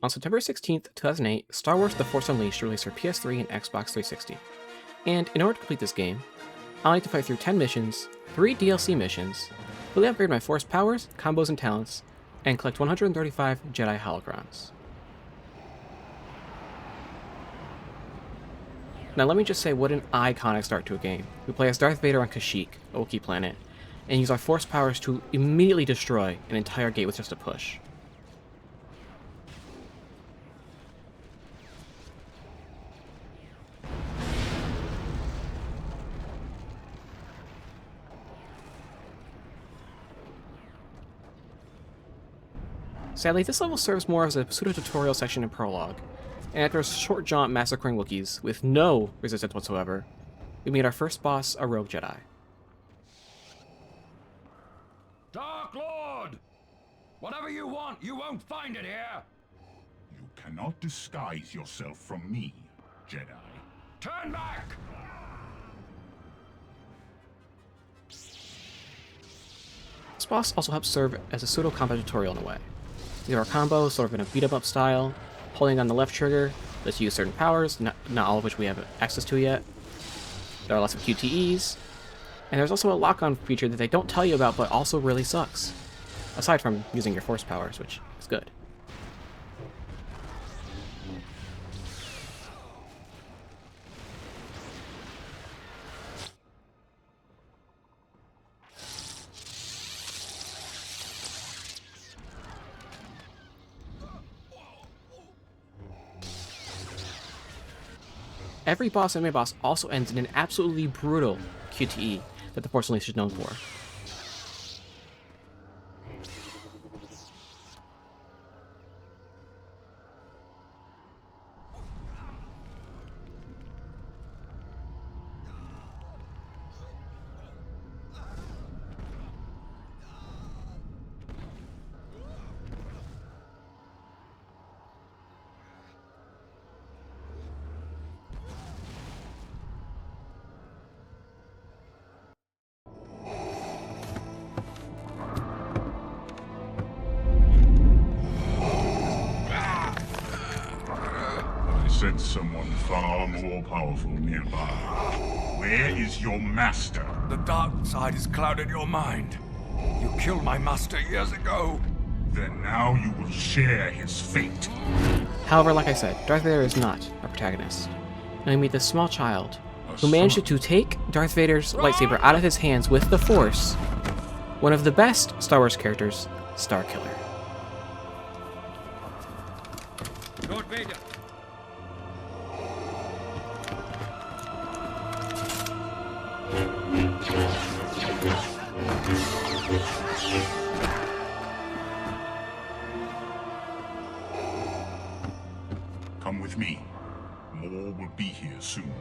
On September 16th, 2008, Star Wars The Force Unleashed released for PS3 and Xbox 360. And in order to complete this game, I'll need to fight through 10 missions, 3 DLC missions, fully upgrade my Force powers, combos, and talents, and collect 135 Jedi Holocrons. Now let me just say what an iconic start to a game. We play as Darth Vader on Kashyyyk, a Wookiee planet, and use our Force powers to immediately destroy an entire gate with just a push. Sadly, this level serves more as a pseudo-tutorial section and prologue, and after a short jaunt massacring Wookiees with no resistance whatsoever, we meet our first boss, a rogue Jedi. Dark Lord! Whatever you want, you won't find it here! You cannot disguise yourself from me, Jedi. Turn back! This boss also helps serve as a pseudo-combat tutorial in a way. These are combos, sort of in a beat-em-up style. Holding on the left trigger lets you use certain powers, not all of which we have access to yet. There are lots of QTEs, and there's also a lock-on feature that they don't tell you about but also really sucks. Aside from using your Force powers, which is good. Every boss and mid-boss also ends in an absolutely brutal QTE that the Force Unleashed is known for. Sense someone far more powerful nearby. Where is your master? The dark side has clouded your mind. You killed my master years ago. Then now you will share his fate. However, like I said, Darth Vader is not our protagonist. And we meet this small child who managed to take Darth Vader's lightsaber out of his hands with the Force. One of the best Star Wars characters, Starkiller. Lord Vader. Come with me. More will be here soon.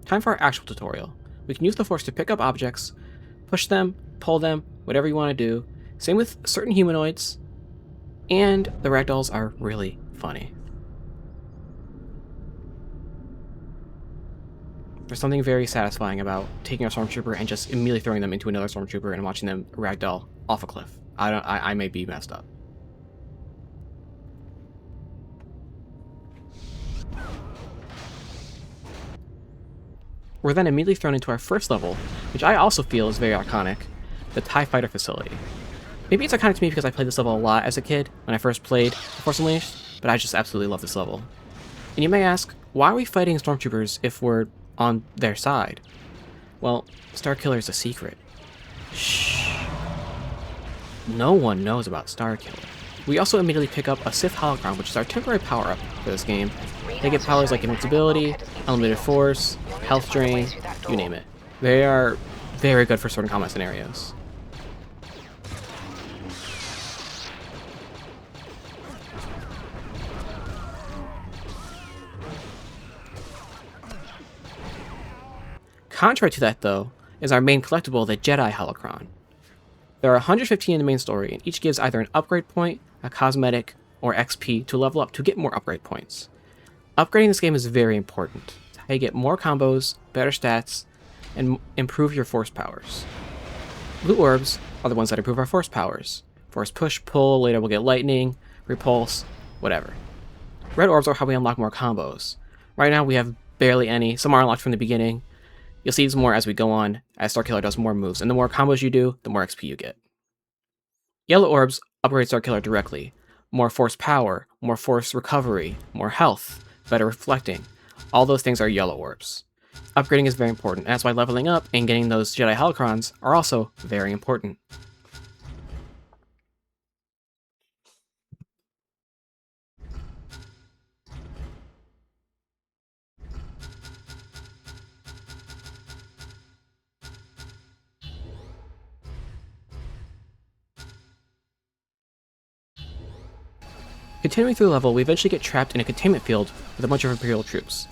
Time for our actual tutorial. We can use the Force to pick up objects, push them, pull them, whatever you want to do. Same with certain humanoids, and the ragdolls are really funny. There's something very satisfying about taking a stormtrooper and just immediately throwing them into another stormtrooper and watching them ragdoll off a cliff. I may be messed up. We're then immediately thrown into our first level, which I also feel is very iconic, the TIE Fighter facility. Maybe it's iconic to me because I played this level a lot as a kid when I first played The Force Unleashed, but I just absolutely love this level. And you may ask, why are we fighting stormtroopers if we're on their side? Well, Starkiller is a secret. Shh. No one knows about Starkiller. We also immediately pick up a Sith Holocron, which is our temporary power-up for this game. They get powers like invincibility, unlimited force, health drain, you name it. They are very good for certain combat scenarios. Contrary to that, though, is our main collectible, the Jedi Holocron. There are 115 in the main story, and each gives either an upgrade point, a cosmetic, or XP to level up to get more upgrade points. Upgrading this game is very important. It's how you get more combos, better stats, and improve your Force powers. Blue orbs are the ones that improve our force powers. Force push, pull, later we'll get lightning, repulse, whatever. Red orbs are how we unlock more combos. Right now we have barely any, some are unlocked from the beginning. You'll see these more as we go on, as Starkiller does more moves, and the more combos you do, the more XP you get. Yellow orbs upgrade Starkiller directly. More force power, more force recovery, more health, better reflecting. All those things are yellow orbs. Upgrading is very important, and that's why leveling up and getting those Jedi Holocrons are also very important. Continuing through the level, we eventually get trapped in a containment field with a bunch of Imperial troops.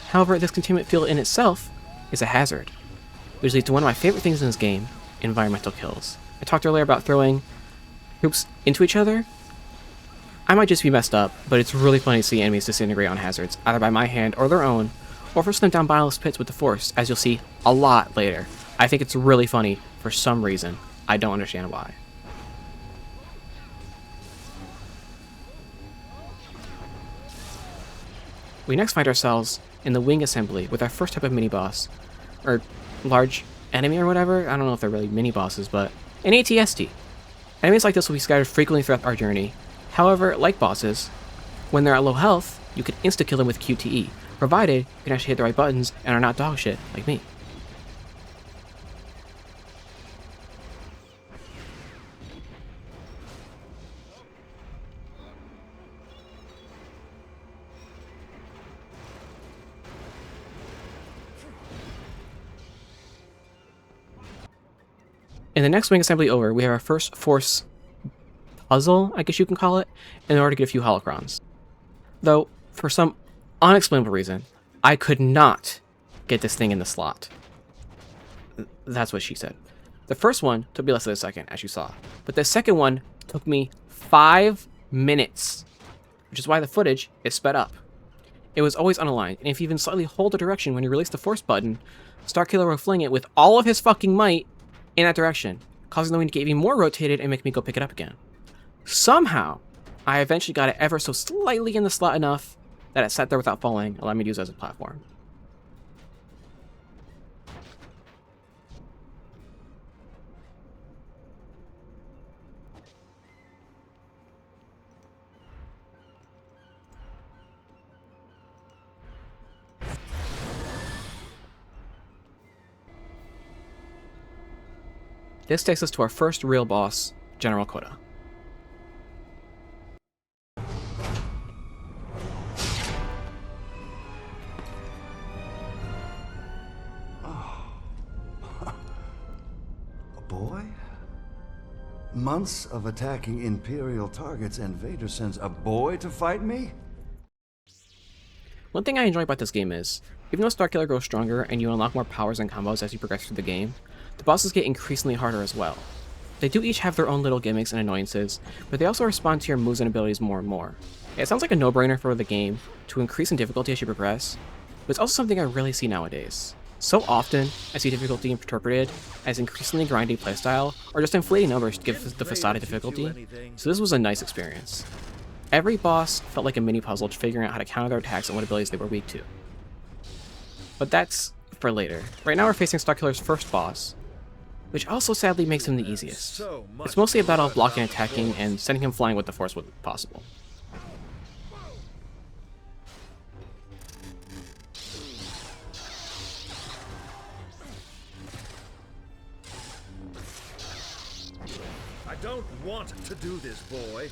However, this containment field in itself is a hazard, which leads to one of my favorite things in this game, environmental kills. I talked earlier about throwing troops into each other. I might just be messed up, but it's really funny to see enemies disintegrate on hazards, either by my hand or their own, or force them down bottomless pits with the Force, as you'll see a lot later. I think it's really funny for some reason. I don't understand why. We next find ourselves in the wing assembly with our first type of mini-boss, or large enemy or whatever. I don't know if they're really mini-bosses, but an ATST. Enemies like this will be scattered frequently throughout our journey. However, like bosses, when they're at low health, you can insta-kill them with QTE, provided you can actually hit the right buttons and are not dog shit like me. In the next wing assembly over, we have our first Force puzzle, I guess you can call it, in order to get a few Holocrons. Though, for some unexplainable reason, I could not get this thing in the slot. That's what she said. The first one took me less than a second, as you saw, but the second one took me 5 minutes, which is why the footage is sped up. It was always unaligned, and if you even slightly hold the direction when you release the Force button, Starkiller will fling it with all of his fucking might in that direction, causing the wing to get even more rotated and make me go pick it up again. Somehow, I eventually got it ever so slightly in the slot enough that it sat there without falling, allowing me to use it as a platform. This takes us to our first real boss, General Kota. A boy? Months of attacking Imperial targets and Vader sends a boy to fight me? One thing I enjoy about this game is, even though Starkiller grows stronger and you unlock more powers and combos as you progress through the game, the bosses get increasingly harder as well. They do each have their own little gimmicks and annoyances, but they also respond to your moves and abilities more and more. It sounds like a no-brainer for the game to increase in difficulty as you progress, but it's also something I rarely see nowadays. So often, I see difficulty interpreted as increasingly grindy playstyle, or just inflating numbers to give the facade of difficulty, so this was a nice experience. Every boss felt like a mini puzzle to figuring out how to counter their attacks and what abilities they were weak to. But that's for later. Right now we're facing Starkiller's first boss, which also sadly makes him the easiest. It's mostly a battle of blocking and attacking and sending him flying with the Force when possible. I don't want to do this, boy.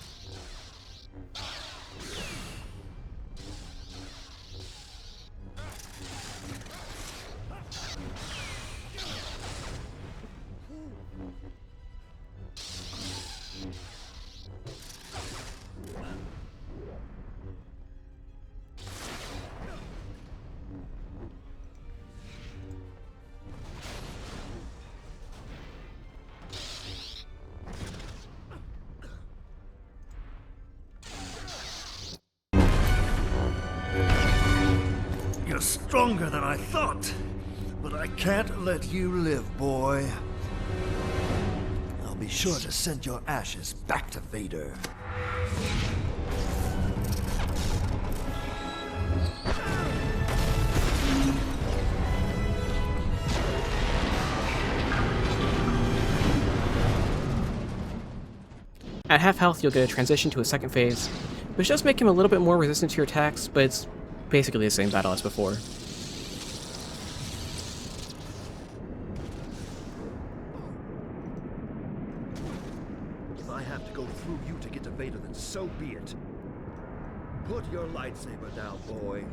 You're stronger than I thought, but I can't let you live, boy. Be sure to send your ashes back to Vader. At half health, you'll get a transition to a second phase, which does make him a little bit more resistant to your attacks, but it's basically the same battle as before. If I have to go through you to get to Vader, then so be it. Put your lightsaber down, boy.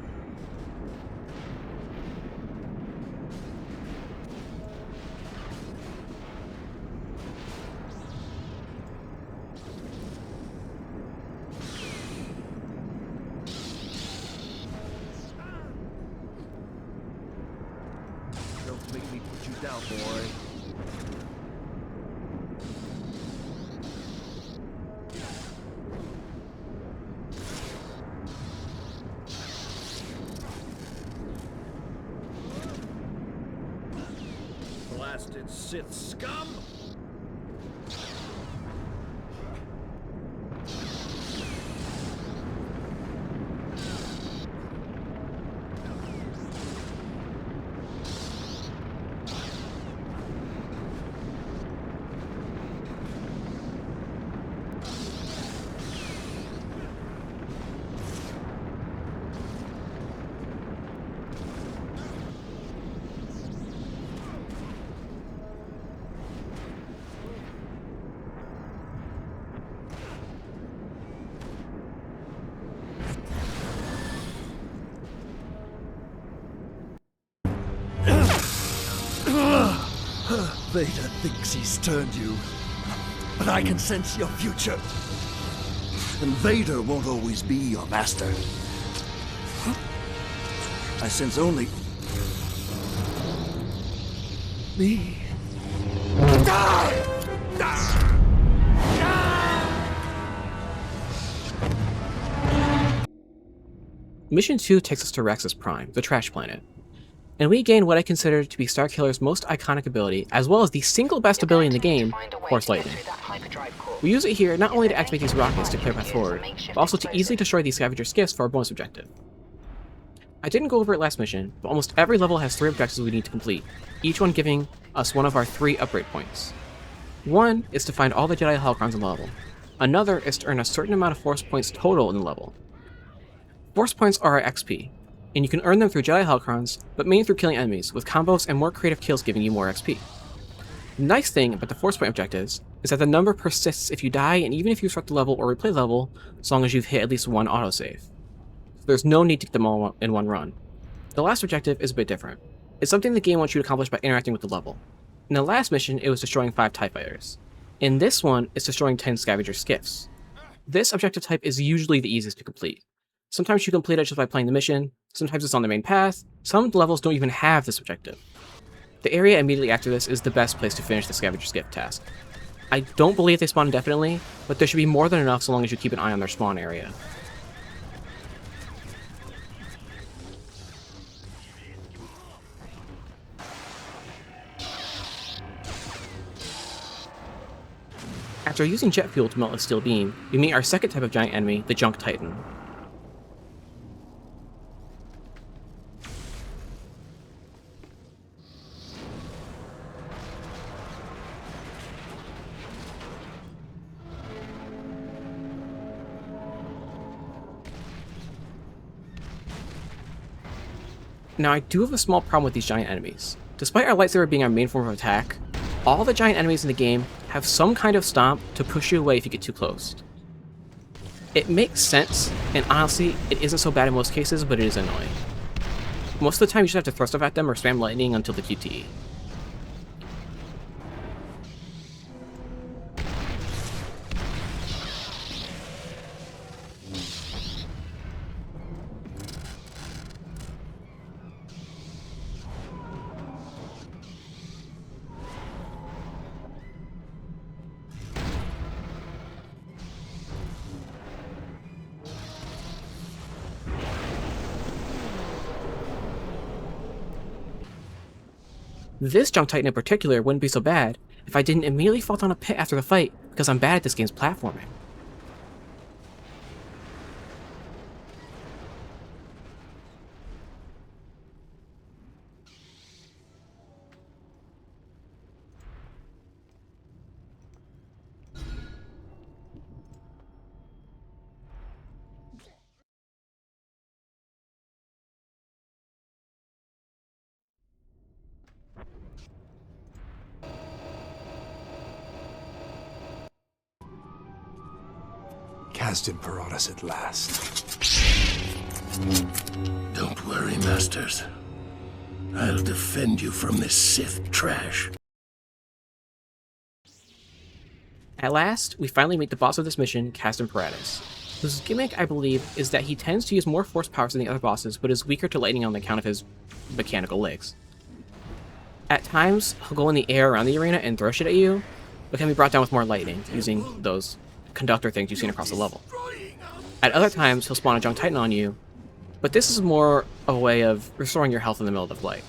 Don't make me put you down, boy. Blasted Sith scum! Vader thinks he's turned you, but I can sense your future. And Vader won't always be your master. I sense only me. Mission 2 takes us to Rexus Prime, the trash planet, and we gain what I consider to be Starkiller's most iconic ability, as well as the single best ability in the game, Force Lightning. We use it here not only to activate these rockets to clear path forward, but also to easily destroy these scavenger skiffs for our bonus objective. I didn't go over it last mission, but almost every level has 3 objectives we need to complete, each one giving us one of our 3 upgrade points. One is to find all the Jedi Holocrons in the level. Another is to earn a certain amount of Force points total in the level. Force points are our XP, and you can earn them through Jedi Holocrons, but mainly through killing enemies, with combos and more creative kills giving you more XP. The nice thing about the Force point objectives is that the number persists if you die, and even if you start the level or replay the level, as long as you've hit at least one autosave. So there's no need to get them all in one run. The last objective is a bit different. It's something the game wants you to accomplish by interacting with the level. In the last mission, it was destroying 5 TIE fighters. In this one, it's destroying 10 scavenger skiffs. This objective type is usually the easiest to complete. Sometimes you complete it just by playing the mission, sometimes it's on the main path, some levels don't even have this objective. The area immediately after this is the best place to finish the scavenger skiff task. I don't believe they spawn indefinitely, but there should be more than enough so long as you keep an eye on their spawn area. After using jet fuel to melt a steel beam, we meet our second type of giant enemy, the Junk Titan. Now, I do have a small problem with these giant enemies. Despite our lightsaber being our main form of attack, all the giant enemies in the game have some kind of stomp to push you away if you get too close. It makes sense, and honestly, it isn't so bad in most cases, but it is annoying. Most of the time you just have to throw stuff at them or spam lightning until the QTE. This Junk Titan in particular wouldn't be so bad if I didn't immediately fall down a pit after the fight because I'm bad at this game's platforming. Cast Imperatus at last. Don't worry, Masters. I'll defend you from this Sith trash. At last, we finally meet the boss of this mission, Cast Imperatus, whose gimmick, I believe, is that he tends to use more force powers than the other bosses, but is weaker to lightning on account of his mechanical legs. At times, he'll go in the air around the arena and throw shit at you, but can be brought down with more lightning, using those conductor things you've seen across the level. At other times, he'll spawn a Junk Titan on you, but this is more of a way of restoring your health in the middle of the fight.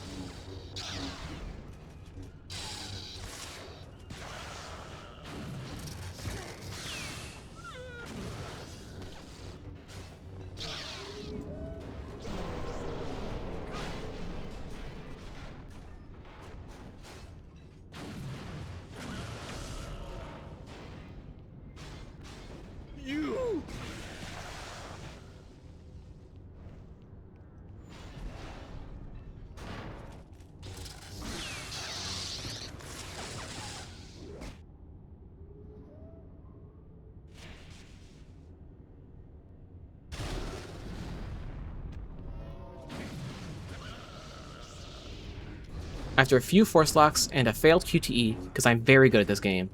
After a few force locks and a failed QTE, because I'm very good at this game,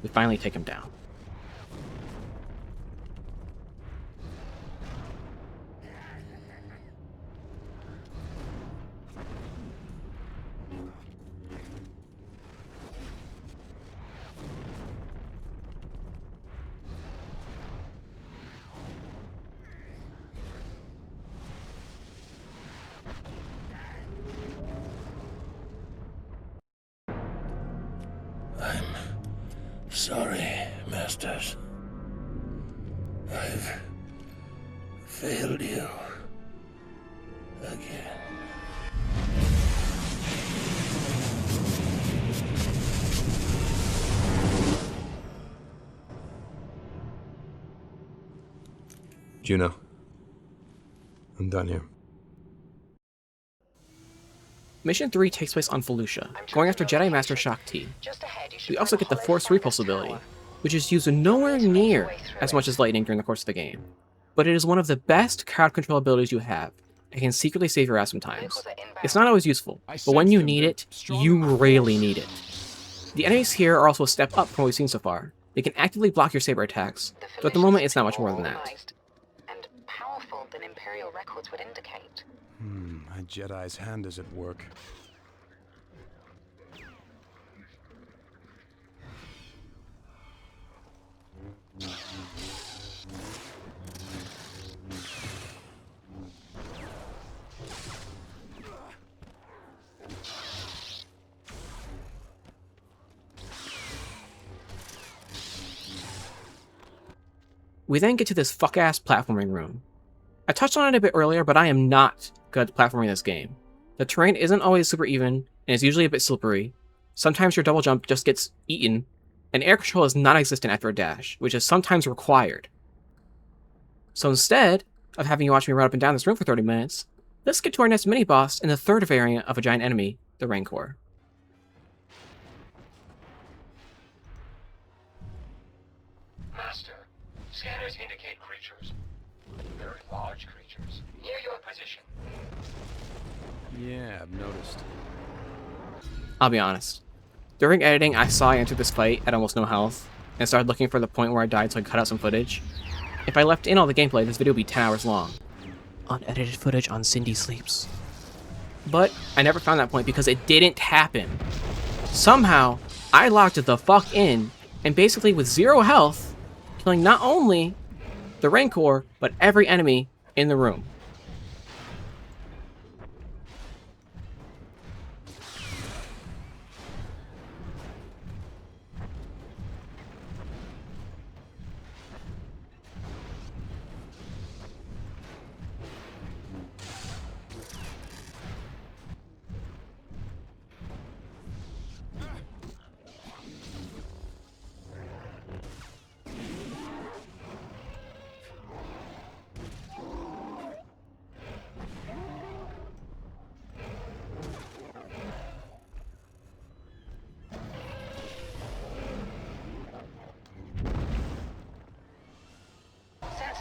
we finally take him down. Sorry, Masters. I've failed you again. Juno. I'm done here. Mission 3 takes place on Felucia, going after Jedi Master Shaak Ti. We also get the Force Repulse ability, which is used nowhere near as much as lightning during the course of the game. But it is one of the best crowd control abilities you have, and can secretly save your ass sometimes. It's not always useful, but when you need it, you really need it. The enemies here are also a step up from what we've seen so far. They can actively block your saber attacks, but at the moment it's not much more than that. And powerful than Imperial records would indicate. A Jedi's hand is at work. We then get to this fuck-ass platforming room. I touched on it a bit earlier, but I am not good at platforming this game. The terrain isn't always super even, and is usually a bit slippery. Sometimes your double jump just gets eaten, and air control is non-existent after a dash, which is sometimes required. So instead of having you watch me run up and down this room for 30 minutes, let's get to our next mini-boss in the third variant of a giant enemy, the Rancor. Master, scanners indicate creatures. Very large creatures. Near your position. Yeah, I've noticed. I'll be honest. During editing, I saw I entered this fight at almost no health, and started looking for the point where I died so I could cut out some footage. If I left in all the gameplay, this video would be 10 hours long. Unedited footage on Cindy Sleeps. But I never found that point because it didn't happen. Somehow, I locked the fuck in, and basically with 0 health, killing not only the Rancor, but every enemy in the room.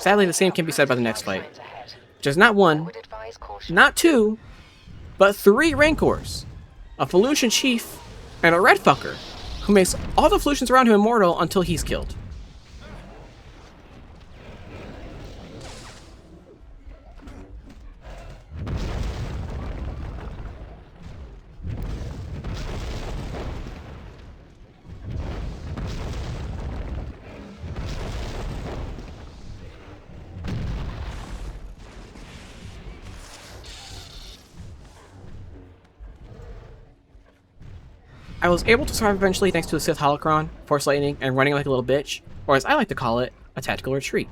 Sadly, the same can be said about the next fight. There's not I one, would advise caution. not two, but 3 Rancors, a Felucian chief, and a red fucker, who makes all the Felucians around him immortal until he's killed. I was able to survive eventually thanks to a Sith Holocron, Force Lightning, and running like a little bitch, or as I like to call it, a tactical retreat.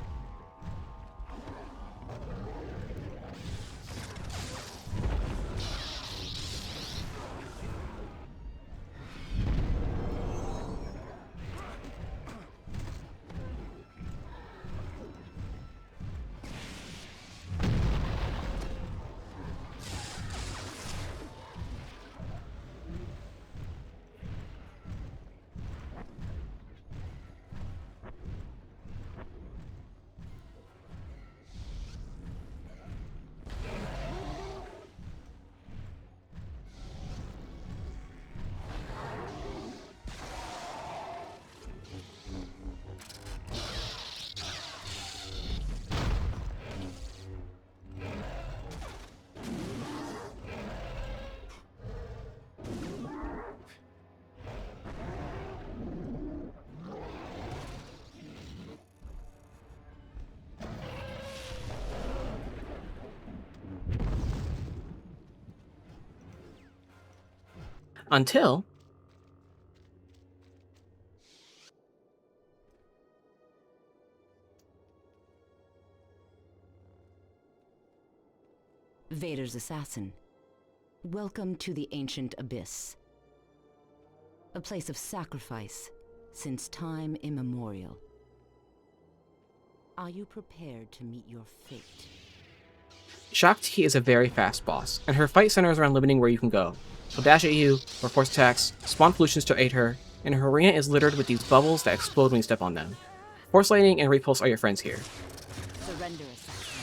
Until... Vader's assassin. Welcome to the ancient abyss. A place of sacrifice since time immemorial. Are you prepared to meet your fate? Shaak Ti is a very fast boss, and her fight centers around limiting where you can go. She'll dash at you, or force attacks, spawn Felucians to aid her, and her arena is littered with these bubbles that explode when you step on them. Force Lightning and Repulse are your friends here. Surrender, assassin.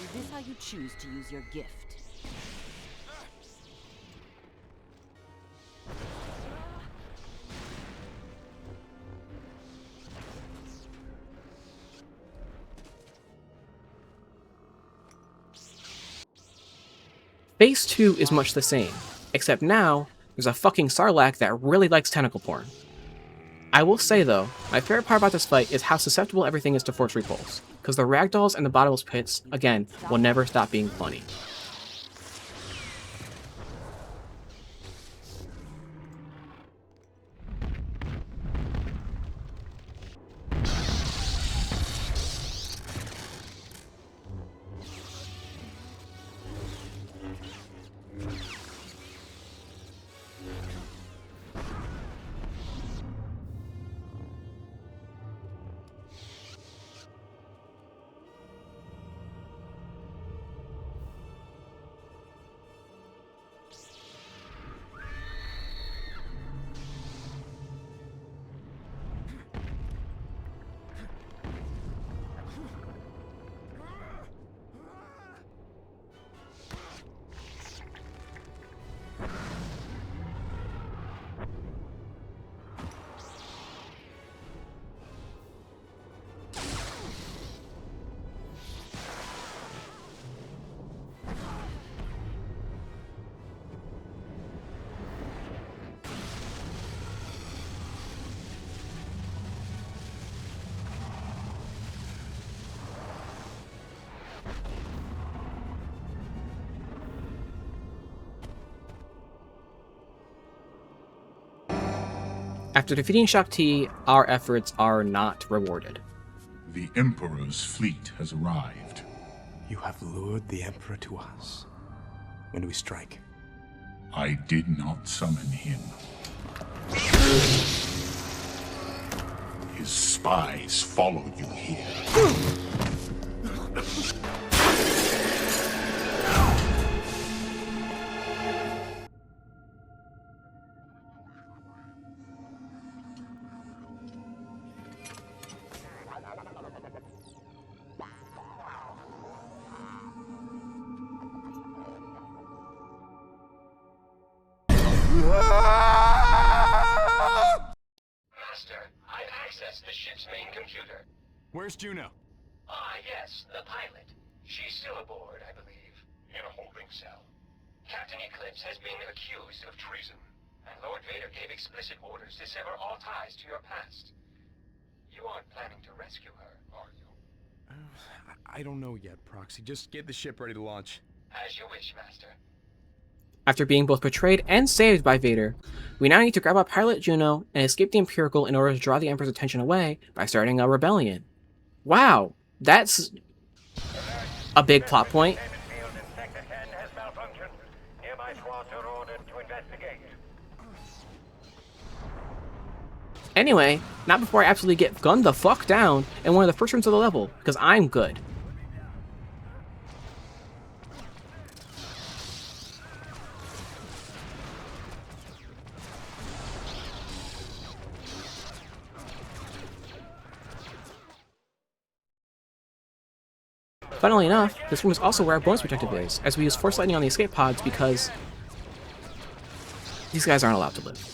Is this how you choose to use your gift? Phase 2 is much the same, except now, there's a fucking Sarlacc that really likes tentacle porn. I will say though, my favorite part about this fight is how susceptible everything is to Force Repulse, because the ragdolls and the bottomless pits, again, will never stop being funny. After defeating Shaak Ti, our efforts are not rewarded. The Emperor's fleet has arrived. You have lured the Emperor to us. When do we strike? I did not summon him. His spies followed you here. the ship's main computer. Where's Juno? Ah, yes, the pilot. She's still aboard, I believe. In a holding cell. Captain Eclipse has been accused of treason, and Lord Vader gave explicit orders to sever all ties to your past. You aren't planning to rescue her, are you? I don't know yet, Proxy. Just get the ship ready to launch. As you wish, Master. After being both betrayed and saved by Vader, we now need to grab our pilot Juno and escape the Imperial in order to draw the Emperor's attention away by starting a rebellion. Wow, that's a big plot point. Anyway, not before I absolutely get gunned the fuck down in one of the first rooms of the level, because I'm good. Funnily enough, this room is also where our bonus protective is, as we use Force Lightning on the escape pods because these guys aren't allowed to live.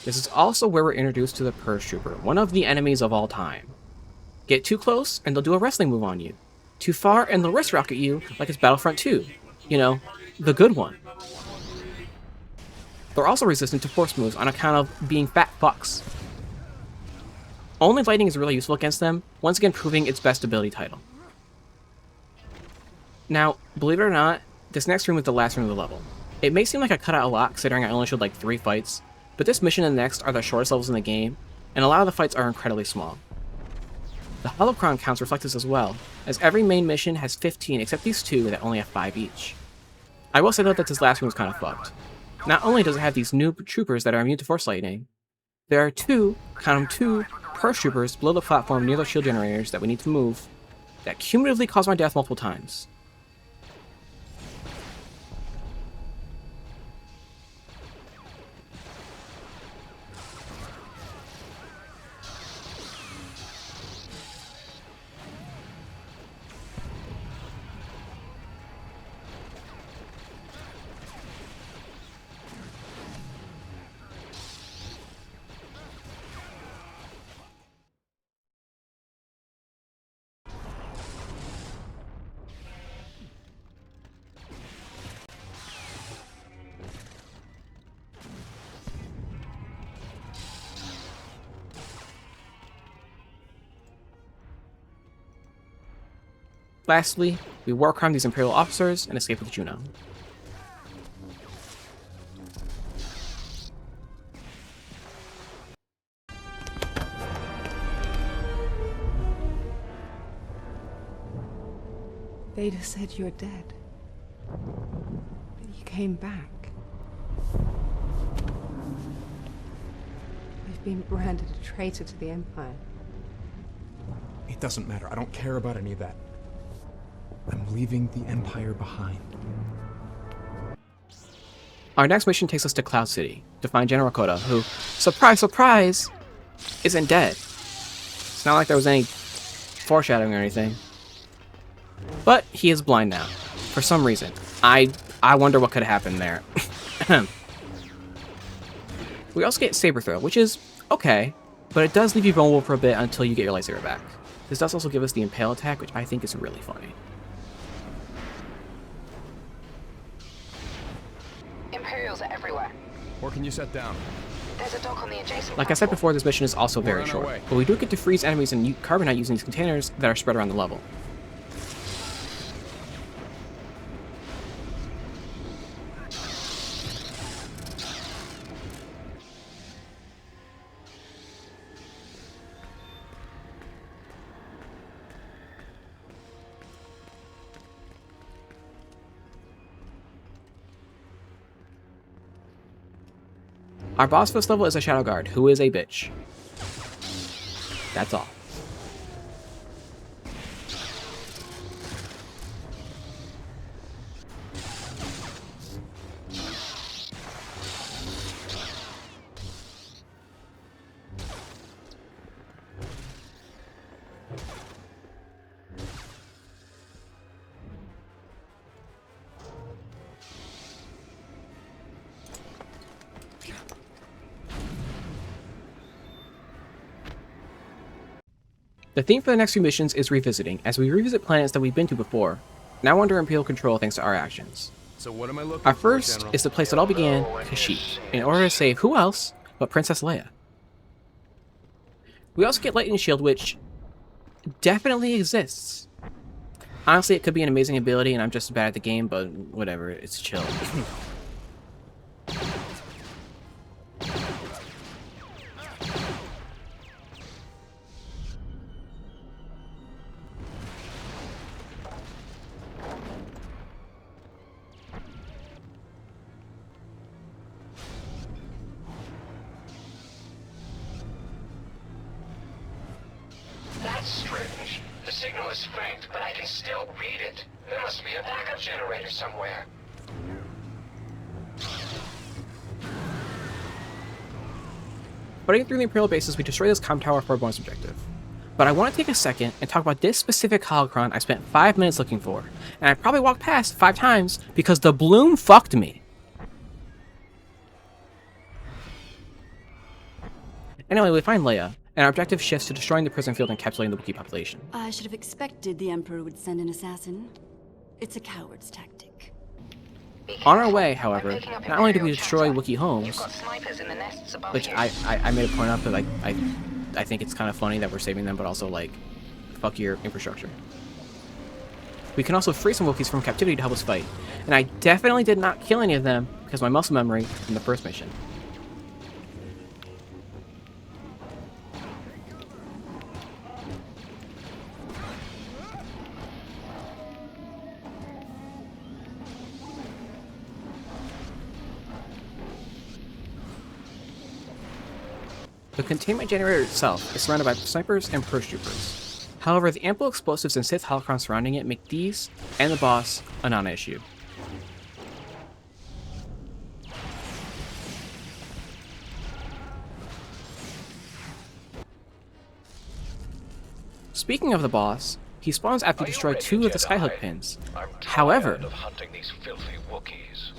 This is also where we're introduced to the Purge Trooper, one of the enemies of all time. Get too close, and they'll do a wrestling move on you. Too far, and they'll wrist rocket you like it's Battlefront 2. You know, the good one. They're also resistant to force moves on account of being fat fucks. Only lightning is really useful against them, once again proving its best ability title. Now, believe it or not, this next room is the last room of the level. It may seem like I cut out a lot considering I only showed like 3 fights, but this mission and the next are the shortest levels in the game, and a lot of the fights are incredibly small. The Holocron counts reflect this as well, as every main mission has 15 except these 2 that only have 5 each. I will say though that this last room is kind of fucked. Not only does it have these new troopers that are immune to Force Lightning, there are 2, count them 2, Purge Troopers below the platform near the shield generators that we need to move, that cumulatively cause my death multiple times. Lastly, we war crime these Imperial officers and escape with Juno. Vader said you're dead. But you came back. I've been branded a traitor to the Empire. It doesn't matter. I don't care about any of that. I'm leaving the Empire behind. Our next mission takes us to Cloud City to find General Kota, who, surprise, surprise, isn't dead. It's not like there was any foreshadowing or anything. But he is blind now, for some reason. I wonder what could have happened there. We also get Saber Throw, which is okay, but it does leave you vulnerable for a bit until you get your lightsaber back. This does also give us the Impale attack, which I think is really funny. Imperials are everywhere. Or can you set down? There's a dock on the adjacent Like I said platform. before, this mission is also We're very on our short, way. but we do get to freeze enemies in Carbonite using these containers that are spread around the level. Our boss for this level is a Shadow Guard, who is a bitch. That's all. The theme for the next few missions is revisiting, as we revisit planets that we've been to before, now under Imperial control thanks to our actions. So what am I looking Our for, first General? is the place that all began, Kashyyyk, in order to save who else but Princess Leia. We also get Lightning Shield, which definitely exists. Honestly, it could be an amazing ability and I'm just bad at the game, but whatever, it's chill. That's strange. The signal is faint, but I can still read it. There must be a backup generator somewhere. Fighting through the Imperial bases, we destroy this comm tower for a bonus objective. But I want to take a second and talk about this specific holocron I spent 5 minutes looking for, and I probably walked past 5 times because the bloom fucked me. Anyway, we find Leia, and our objective shifts to destroying the prison field and encapsulating the Wookiee population. I should have expected the Emperor would send an assassin. It's a coward's tactic. On our way, however, not only do we destroy Wookiee homes, You've got snipers in the nests above which you. I made a point of, because I think it's kind of funny that we're saving them, but also, like, fuck your infrastructure. We can also free some Wookiees from captivity to help us fight, and I definitely did not kill any of them because of my muscle memory from the first mission. The containment generator itself is surrounded by snipers and purge troopers. However, the ample explosives and Sith holocrons surrounding it make these, and the boss, a non-issue. Speaking of the boss, he spawns after you destroy 2 of the skyhook pins. However, of hunting these filthy Wookiees.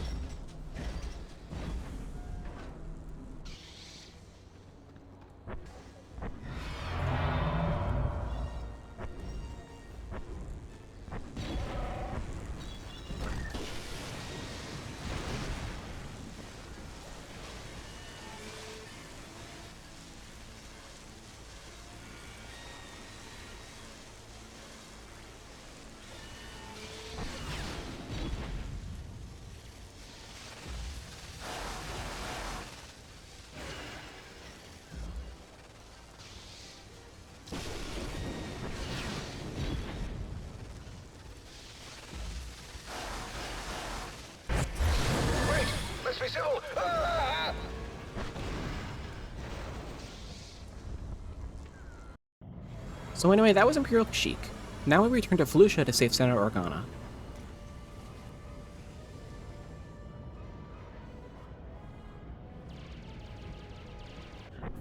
Let's be civil! Ah! so anyway, that was Imperial Kashyyyk. Now we return to Felucia to save Senator Organa.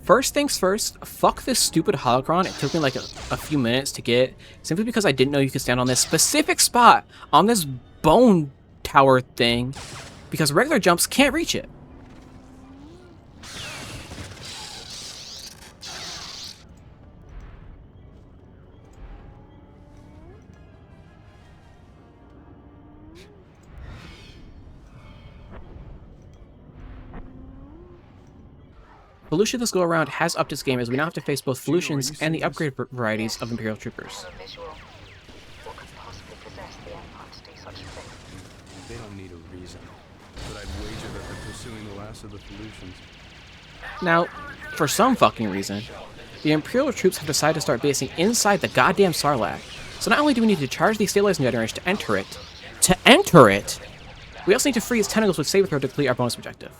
First things first, fuck this stupid holocron. It took me like a few minutes to get, simply because I didn't know you could stand on this specific spot, on this bone tower thing, because regular jumps can't reach it. Felucia this go-around has upped its game, as we now have to face both Felucians and the upgrade varieties of Imperial troopers. Visual. What could possibly possess the Empire to do such a thing? They don't need a reason. But I'd wager that they're pursuing the last of the Felucians. Now, for some fucking reason, the Imperial troops have decided to start basing inside the goddamn Sarlacc. So not only do we need to charge these stabilizing generators to enter it, we also need to free its tentacles with Saber Throw to complete our bonus objective.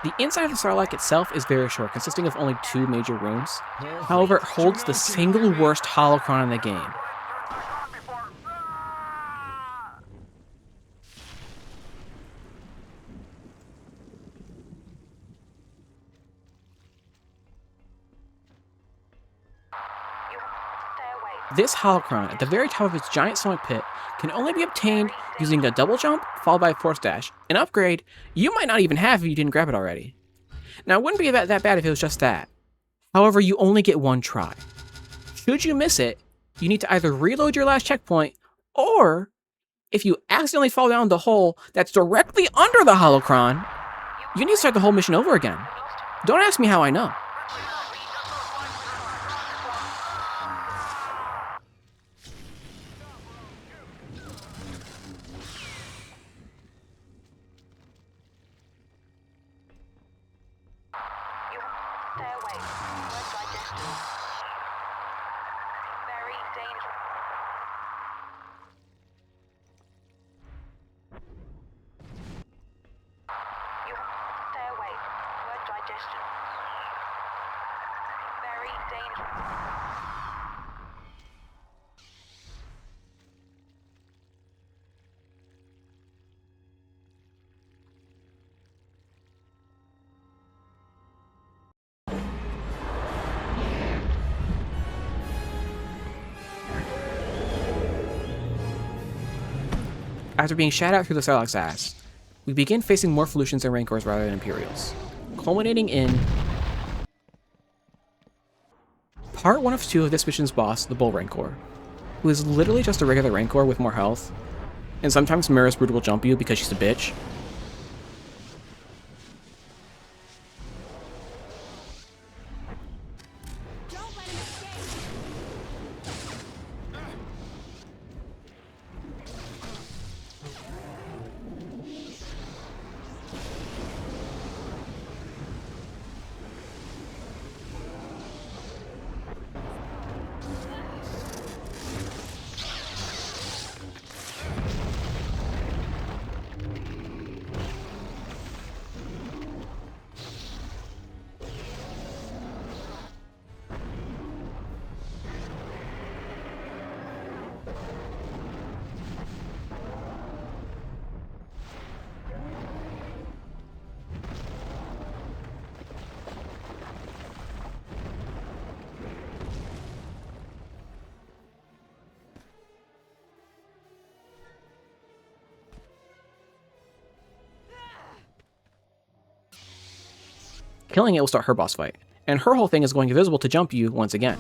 The inside of the Sarlacc itself is very short, consisting of only 2 major rooms. However, it holds the single worst holocron in the game. This holocron at the very top of its giant sonic pit can only be obtained using a double jump followed by a force dash, an upgrade you might not even have if you didn't grab it already. Now it wouldn't be that bad if it was just that. However, you only get one try. Should you miss it, you need to either reload your last checkpoint, or if you accidentally fall down the hole that's directly under the holocron, you need to start the whole mission over again. Don't ask me how I know. Stay away. Word digestion. Very dangerous. Stay away. Word digestion. Very dangerous. After being shot out through the Sarlacc's ass, we begin facing more Felucians and Rancors rather than Imperials, culminating in Part 1 of 2 of this mission's boss, the Bull Rancor, who is literally just a regular Rancor with more health, and sometimes Mira's Brood will jump you because she's a bitch. Killing it will start her boss fight, and her whole thing is going invisible to jump you once again.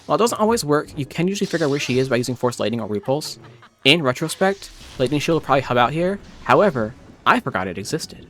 While it doesn't always work, you can usually figure out where she is by using Force Lightning or Repulse. In retrospect, Lightning Shield will probably hub out here, however, I forgot it existed.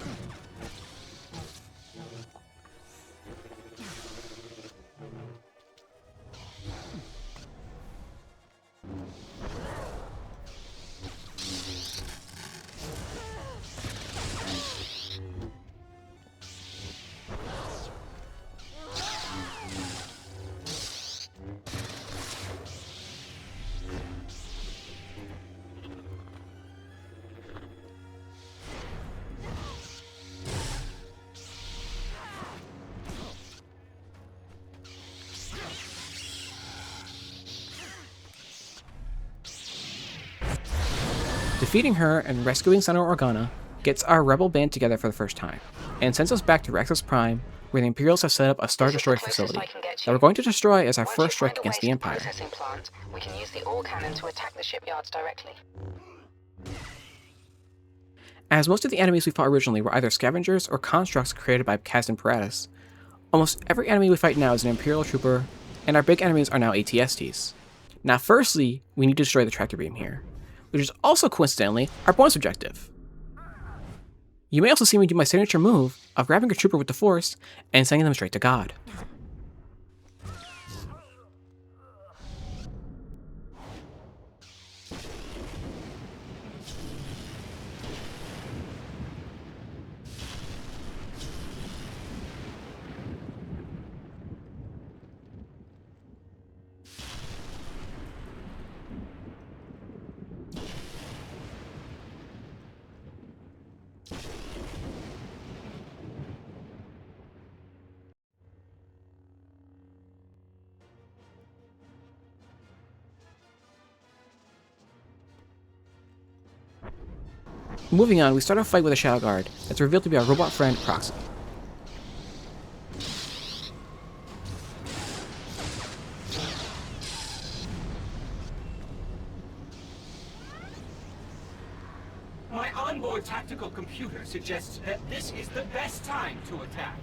Defeating her and rescuing Senator Organa gets our rebel band together for the first time, and sends us back to Rexus Prime, where the Imperials have set up a Star Destroyer facility that we're going to destroy as our first strike against the Empire. Plant, we can use the ore cannon to attack the shipyards directly. As most of the enemies we fought originally were either scavengers or constructs created by Kaz Imperatus, almost every enemy we fight now is an Imperial trooper, and our big enemies are now ATSTs. Now firstly, we need to destroy the tractor beam here, which is also coincidentally our bonus objective. You may also see me do my signature move of grabbing a trooper with the Force and sending them straight to God. Moving on, we start our fight with a Shadow Guard that's revealed to be our robot friend, Proxy. onboard tactical computer suggests that this is the best time to attack.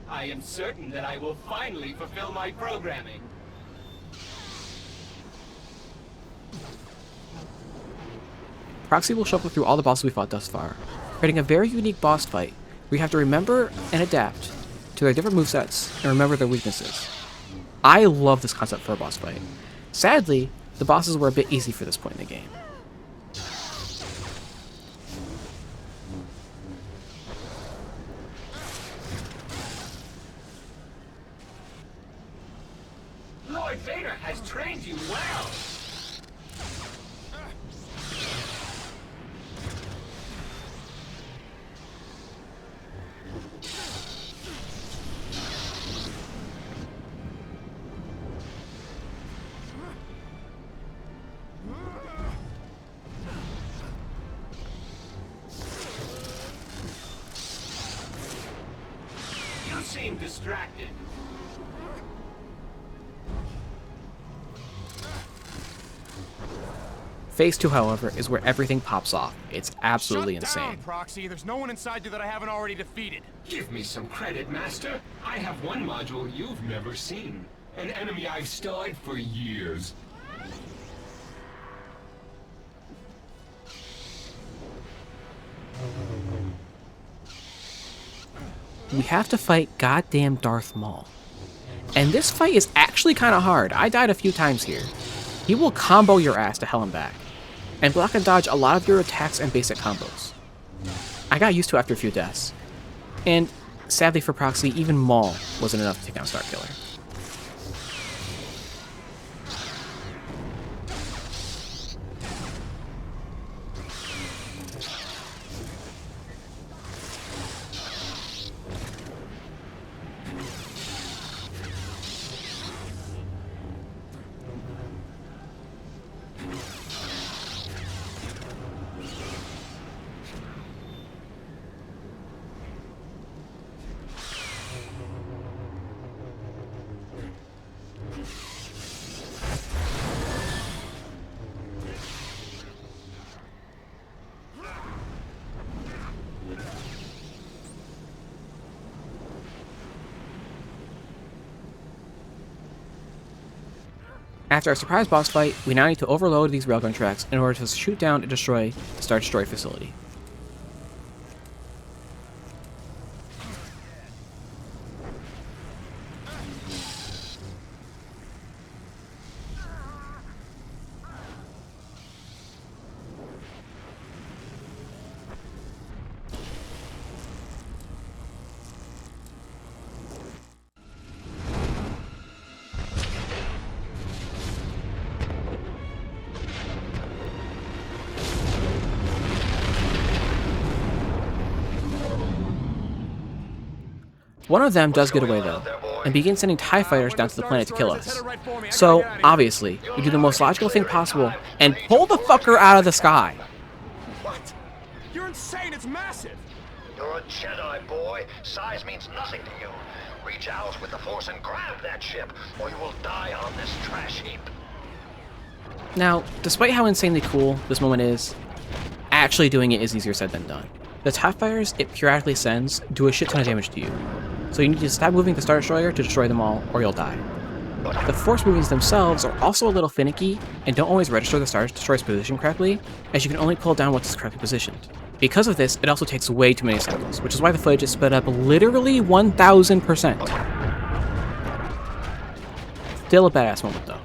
I am certain that I will finally fulfill my programming. Proxy will shuffle through all the bosses we fought thus far, creating a very unique boss fight where you have to remember and adapt to their different movesets and remember their weaknesses. I love this concept for a boss fight. Sadly, the bosses were a bit easy for this point in the game. Lord Vader has trained you well. You seem distracted. Phase 2, however, is where everything pops off. It's absolutely insane. Proxy. There's no one inside you that I haven't already defeated. Give me some credit, Master. I have one module you've never seen. An enemy I've studied for years. We have to fight goddamn Darth Maul. And this fight is actually kind of hard. I died a few times here. He will combo your ass to hell and back, and block and dodge a lot of your attacks and basic combos. I got used to it after a few deaths, and sadly for Proxy, even Maul wasn't enough to take down Starkiller. After our surprise boss fight, we now need to overload these railgun tracks in order to shoot down and destroy the Star Destroyer facility. One of them does get away though, and begins sending TIE fighters down to the planet to kill us. So, obviously, we do the most logical thing possible and pull the fucker out of the sky. What? You're insane, it's massive! You're a Jedi, boy. Size means nothing to you. Reach out with the Force and grab that ship, or you will die on this trash heap. Now, despite how insanely cool this moment is, actually doing it is easier said than done. The TIE fighters it periodically sends do a shit ton of damage to you, so you need to stop moving the Star Destroyer to destroy them all, or you'll die. The Force movements themselves are also a little finicky, and don't always register the Star Destroyer's position correctly, as you can only pull down what's correctly positioned. Because of this, it also takes way too many cycles, which is why the footage is sped up literally 1000%. Still a badass moment though.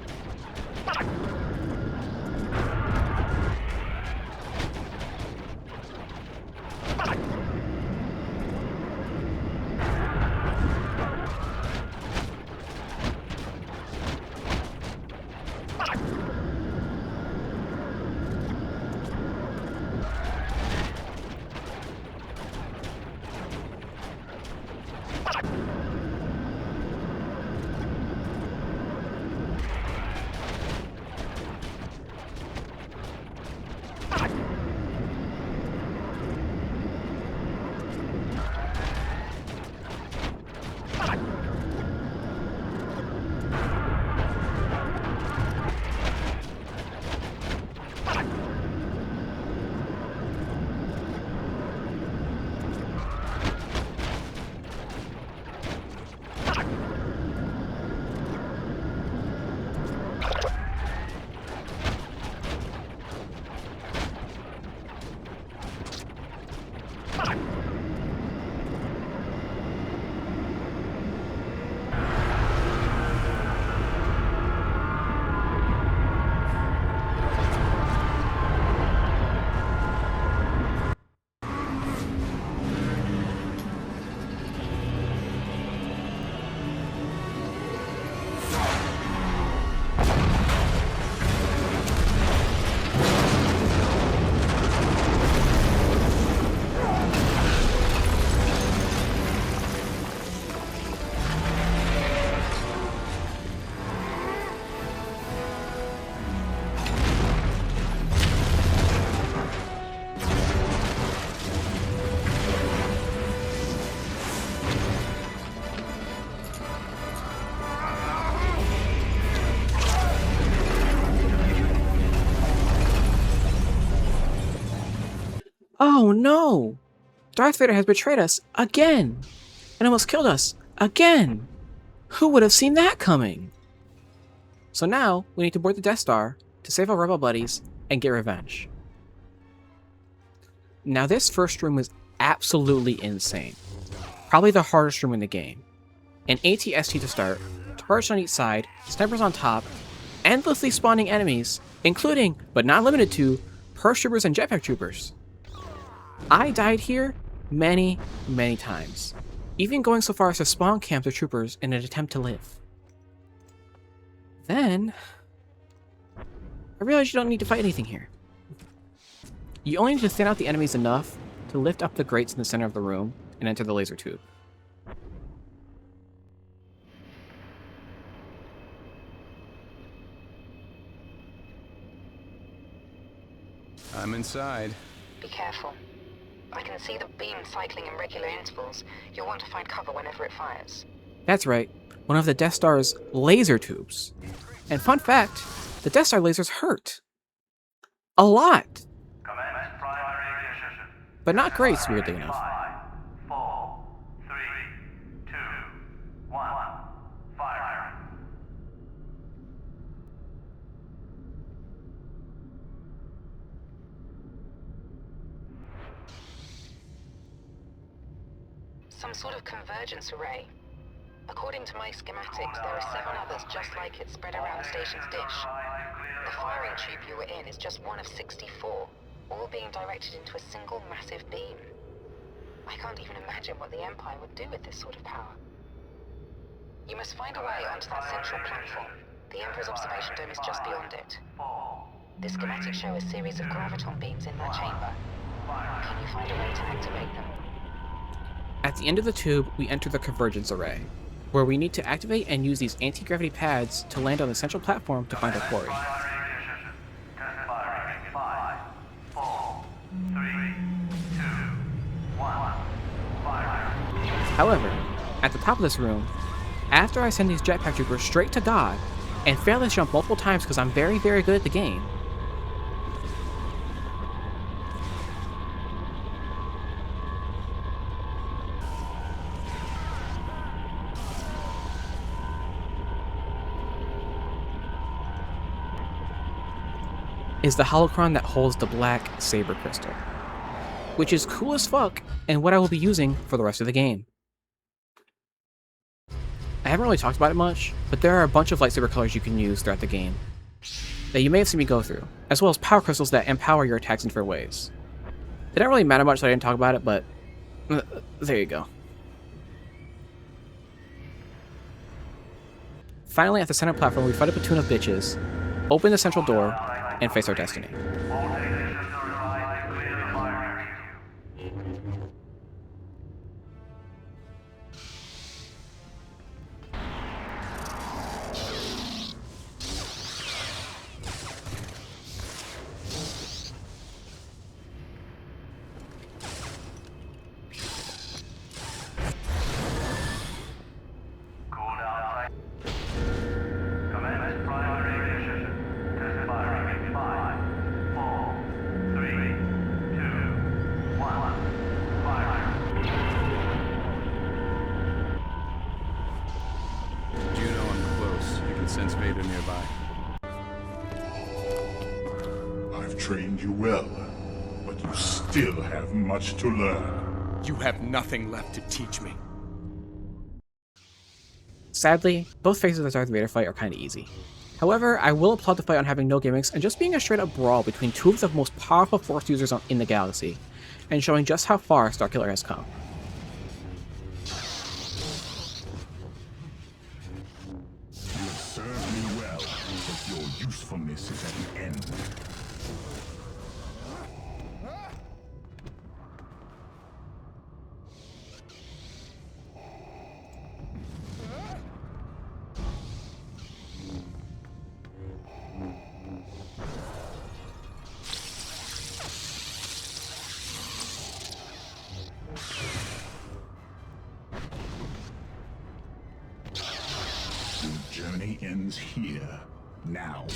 Oh no! Darth Vader has betrayed us again! And almost killed us again! Who would have seen that coming? So now, we need to board the Death Star to save our rebel buddies and get revenge. Now this first room was absolutely insane. Probably the hardest room in the game. An AT-ST to start, turrets on each side, snipers on top, endlessly spawning enemies, including, but not limited to, Purge Troopers and Jetpack Troopers. I died here many, many times, even going so far as to spawn camp the troopers in an attempt to live. Then, I realized you don't need to fight anything here. You only need to thin out the enemies enough to lift up the grates in the center of the room and enter the laser tube. I'm inside. Be careful. I can see the beam cycling in regular intervals. You'll want to find cover whenever it fires. That's right, one of the Death Star's laser tubes. And fun fact, the Death Star lasers hurt. A lot. But not great, weirdly enough. 4, 3, 2, 1, fire. Some sort of convergence array. According to my schematics, there are 7 others just like it spread around the station's dish. The firing tube you were in is just one of 64, all being directed into a single massive beam. I can't even imagine what the Empire would do with this sort of power. You must find a way onto that central platform. The Emperor's observation dome is just beyond it. The schematics show a series of graviton beams in that chamber. Can you find a way to activate them? At the end of the tube, we enter the convergence array, where we need to activate and use these anti-gravity pads to land on the central platform to find our quarry. However, at the top of this room, after I send these jetpack troopers straight to God, and fail this jump multiple times because I'm very, very good at the game, is the holocron that holds the black saber crystal, which is cool as fuck and what I will be using for the rest of the game. I haven't really talked about it much, but there are a bunch of lightsaber colors you can use throughout the game that you may have seen me go through, as well as power crystals that empower your attacks in different ways. It didn't really matter much that I didn't talk about it, but there you go. Finally, at the center platform, we fight a platoon of bitches, open the central door, and face our destiny. Sense Vader nearby. I've trained you well, but you still have much to learn. You have nothing left to teach me. Sadly, both phases of the Darth Vader fight are kinda easy. However, I will applaud the fight on having no gimmicks and just being a straight up brawl between two of the most powerful Force users in the galaxy, and showing just how far Starkiller has come. Usefulness is at an end. Your journey ends here. Now.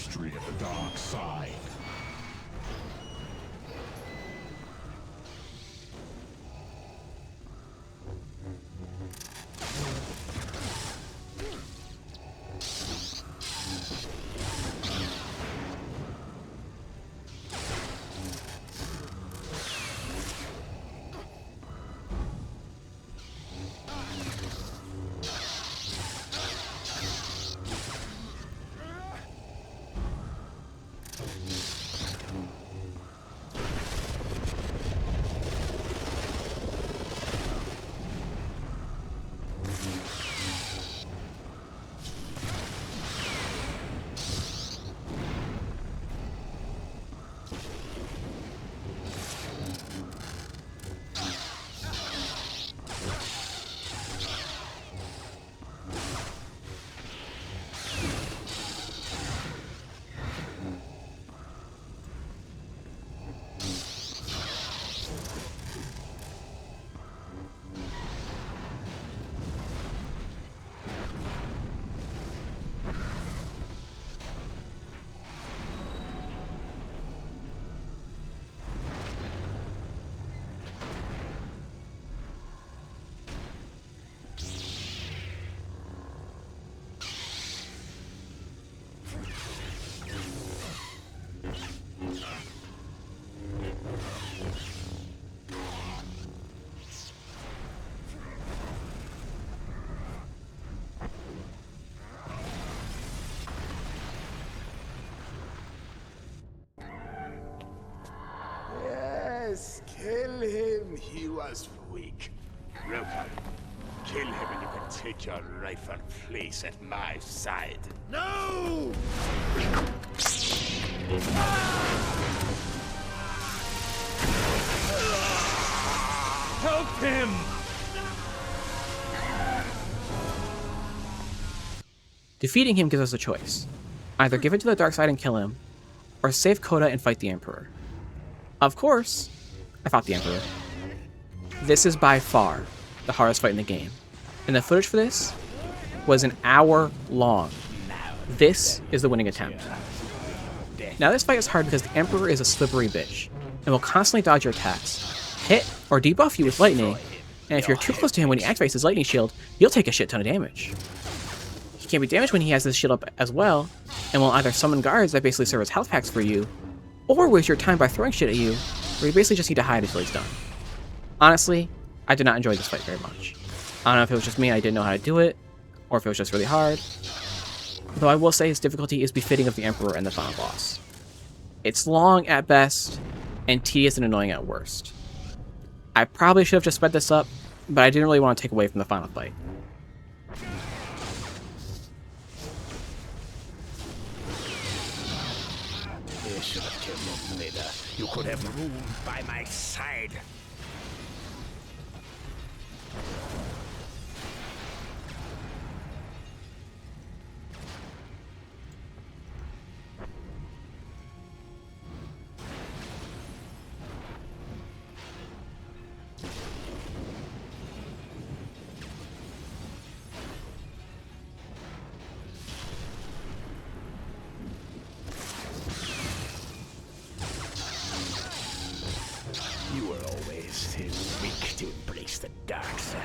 history of the dark side. Yes, kill him. He was weak. Broken. Kill him and you can take your rightful place at my side. No! Help him! Defeating him gives us a choice. Either give it to the dark side and kill him, or save Coda and fight the Emperor. Of course, I fought the Emperor. This is by far the hardest fight in the game, and the footage for this was an hour long. This is the winning attempt. Now this fight is hard because the Emperor is a slippery bitch, and will constantly dodge your attacks, hit or debuff you with lightning, and if you're too close to him when he activates his lightning shield, you'll take a shit ton of damage. He can't be damaged when he has this shield up as well, and will either summon guards that basically serve as health packs for you, or waste your time by throwing shit at you, where you basically just need to hide until he's done. Honestly, I did not enjoy this fight very much. I don't know if it was just me and I didn't know how to do it, or if it was just really hard. Though I will say its difficulty is befitting of the Emperor and the final boss. It's long at best, and tedious and annoying at worst. I probably should have just sped this up, but I didn't really want to take away from the final fight. You should have killed him, Vader. You could have ruled by my side. You were always too weak to embrace the dark side.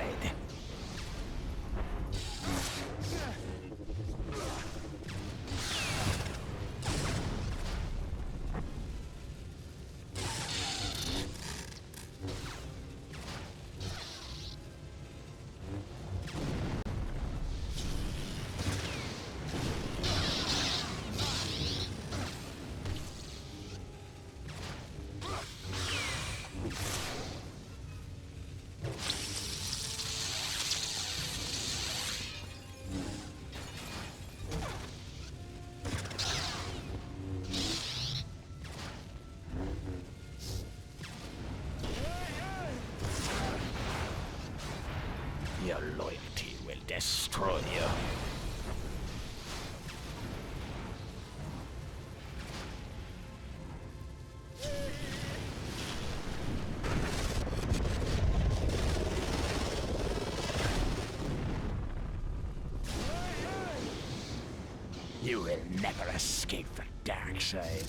Your loyalty will destroy you. You will never escape the side.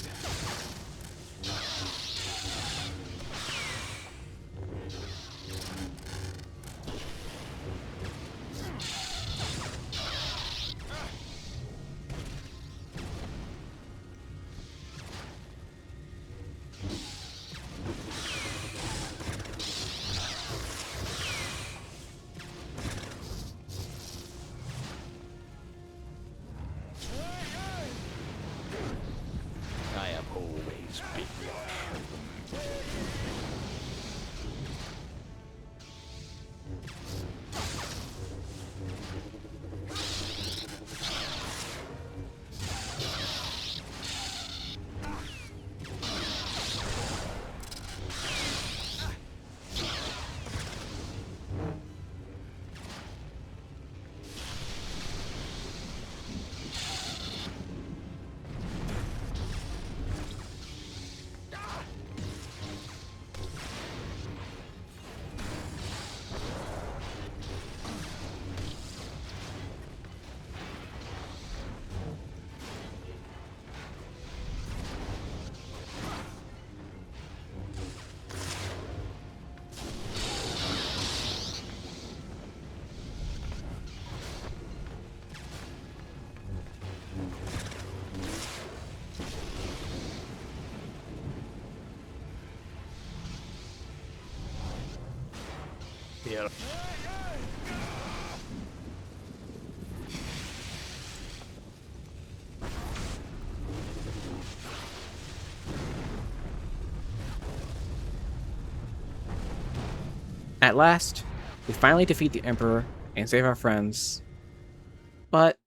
I have always been your here. At last, we finally defeat the Emperor and save our friends. But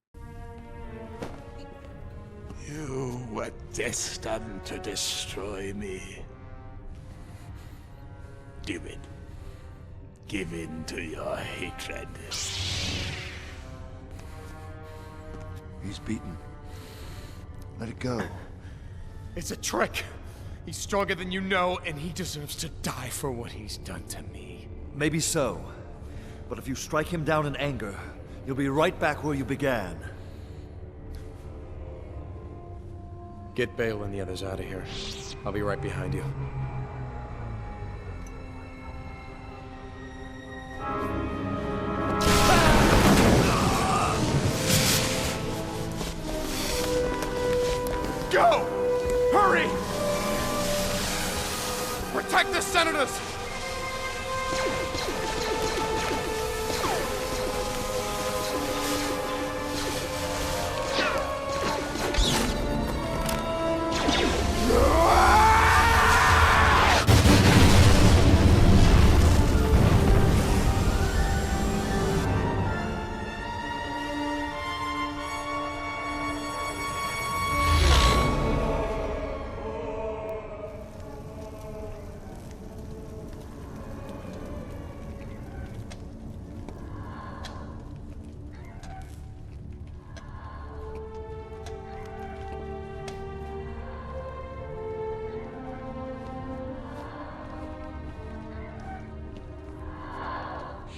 You were destined to destroy me. Do it. Give in to your hatred. He's beaten. Let it go. It's a trick. He's stronger than you know, and he deserves to die for what he's done to me. Maybe so. But if you strike him down in anger, you'll be right back where you began. Get Bale and the others out of here. I'll be right behind you. Go! Hurry! Protect the senators!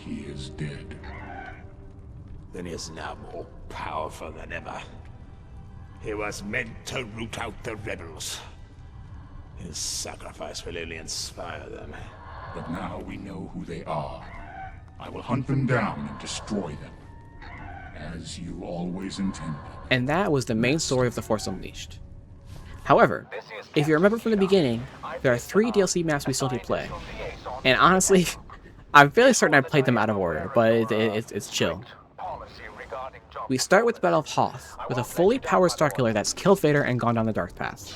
He is dead. Then he is now more powerful than ever. He was meant to root out the rebels. His sacrifice will only inspire them. But now we know who they are. I will hunt them down and destroy them. As you always intended. And that was the main story of The Force Unleashed. However, if you remember from the beginning, there are 3 DLC maps we still need to play. And honestly, I'm fairly certain I played them out of order, but it's chill. We start with the Battle of Hoth, with a fully powered Starkiller that's killed Vader and gone down the dark path.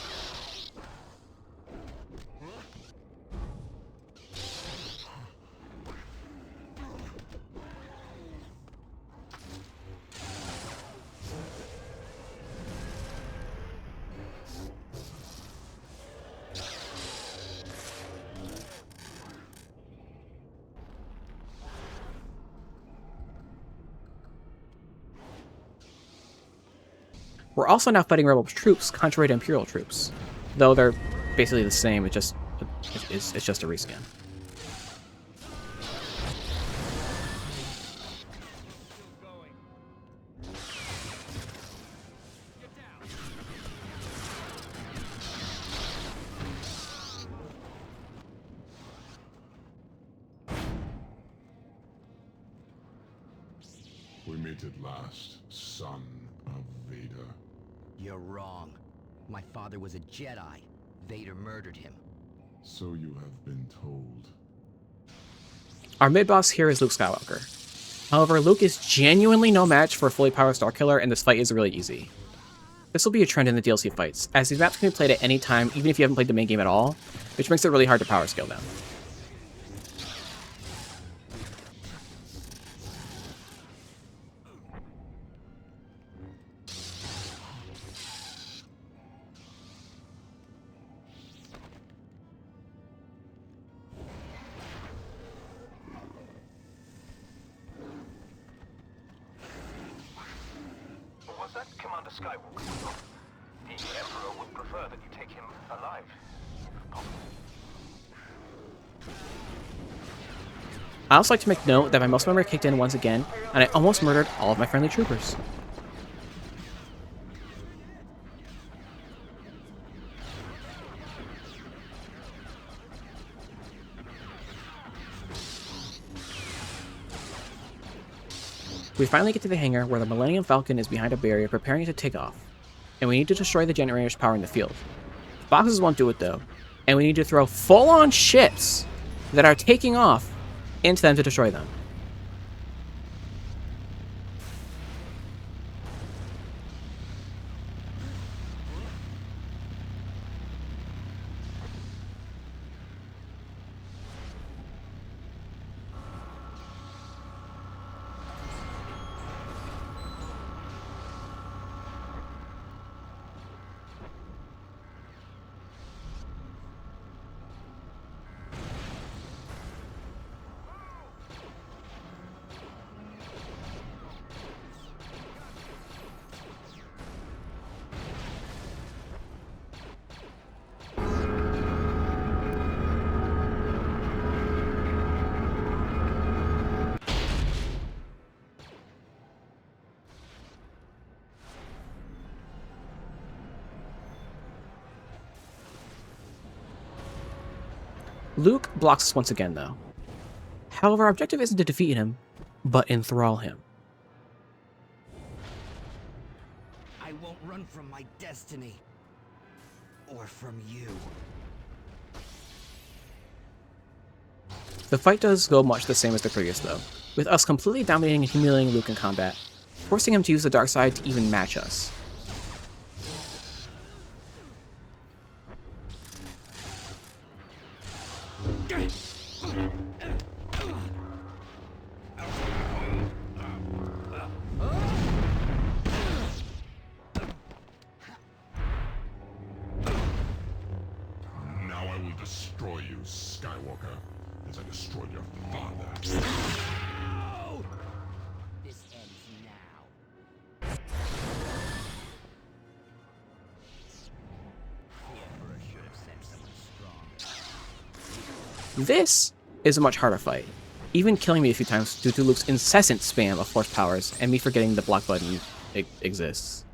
We're also now fighting Rebel troops contrary to Imperial troops, though they're basically the same. It's just a reskin. waited last, son of Vader? You're wrong. My father was a Jedi. Vader murdered him. So you have been told. Our mid-boss here is Luke Skywalker. However, Luke is genuinely no match for a fully powered Starkiller, and this fight is really easy. This will be a trend in the DLC fights, as these maps can be played at any time, even if you haven't played the main game at all, which makes it really hard to power scale them. Was that Commander Skywalker? The Emperor would prefer that you take him alive, if possible. I also like to make note that my muscle memory kicked in once again, and I almost murdered all of my friendly troopers. We finally get to the hangar where the Millennium Falcon is behind a barrier preparing to take off, and we need to destroy the generators powering the field. Boxes won't do it though, and we need to throw full-on ships that are taking off into them to destroy them. Luke blocks us once again, though. However, our objective isn't to defeat him, but enthrall him. I won't run from my destiny. Or from you. The fight does go much the same as the previous, though, with us completely dominating and humiliating Luke in combat, forcing him to use the dark side to even match us. Now I will destroy you, Skywalker, as I destroyed your father. This ends now. The Emperor should have sent someone strong. This is a much harder fight, even killing me a few times due to Luke's incessant spam of force powers and me forgetting the block button exists.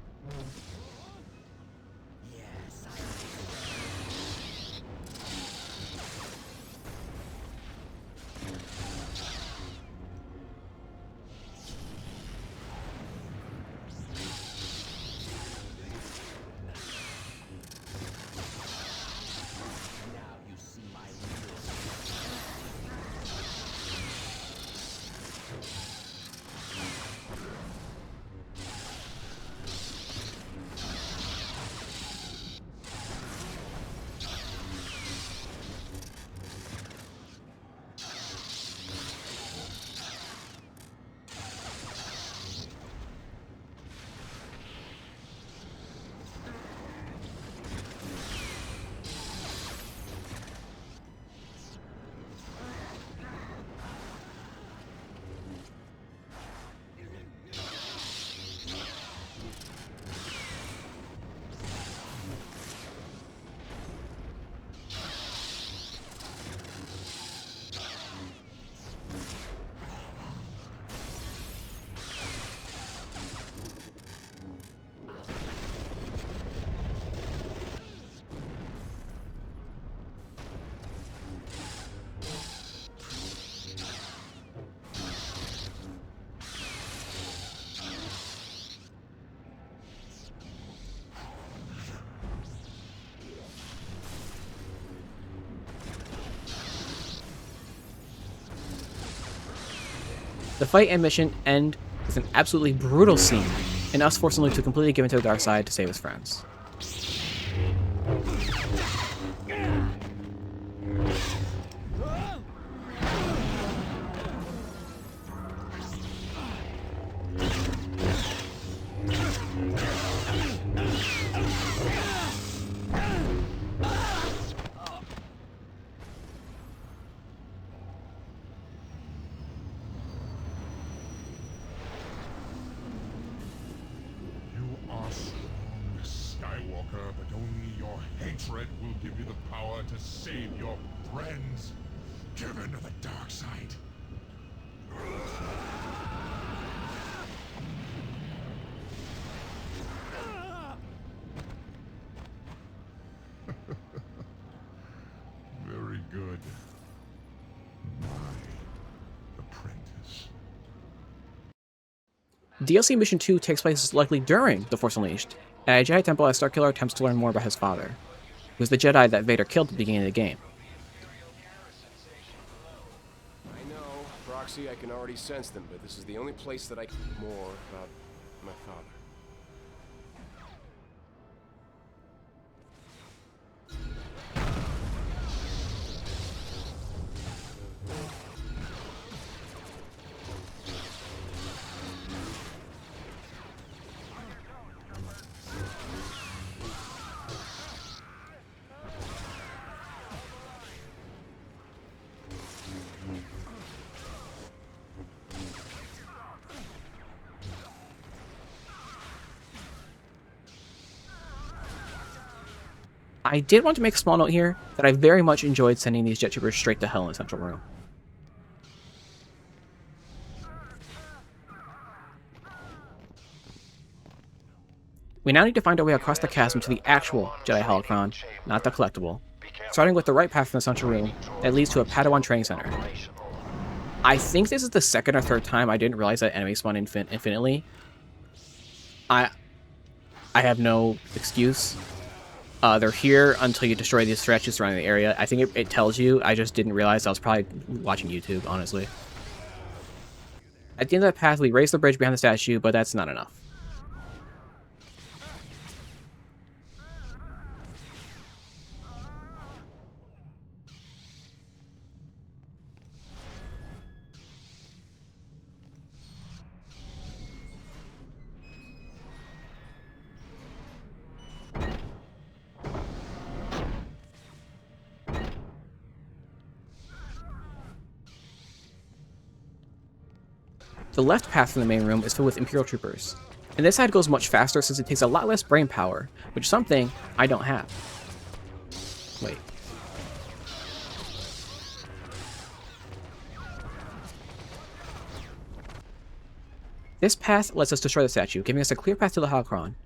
The fight and mission end with an absolutely brutal scene, and us forcing Luke to completely give into the dark side to save his friends. Skywalker, but only your hatred will give you the power to save your friends. Give in to the dark side. Very good. My apprentice. DLC Mission 2 takes place likely during The Force Unleashed, at a Jedi temple as Starkiller attempts to learn more about his father, who was the Jedi that Vader killed at the beginning of the game. I know, Proxy, I can already sense them, but this is the only place that I can more about my father. I did want to make a small note here that I very much enjoyed sending these jet troopers straight to hell in the Central Room. We now need to find our way across the chasm to the actual Jedi Holocron, not the collectible, starting with the right path from the Central Room that leads to a Padawan training center. I think this is the second or third time I didn't realize that enemies spawn infinitely. I have no excuse. They're here until you destroy these statues surrounding the area. I think it tells you. I just didn't realize. I was probably watching YouTube, honestly. At the end of that path, we raise the bridge behind the statue, but that's not enough. The left path from the main room is filled with Imperial troopers, and this side goes much faster since it takes a lot less brain power, which is something I don't have. Wait. This path lets us destroy the statue, giving us a clear path to the Holocron.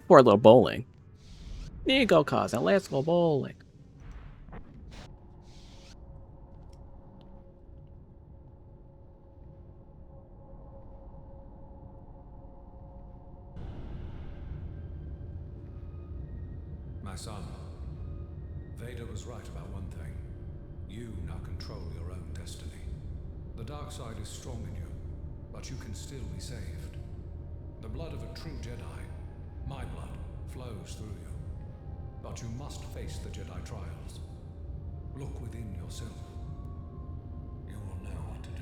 For a little bowling. Here you go, cousin. Let's go bowling. My son, Vader was right about one thing. You now control your own destiny. The dark side is strong in you, but you can still be saved. The blood of a true Jedi, my blood, flows through you. But you must face the Jedi trials. Look within yourself. You will know what to do.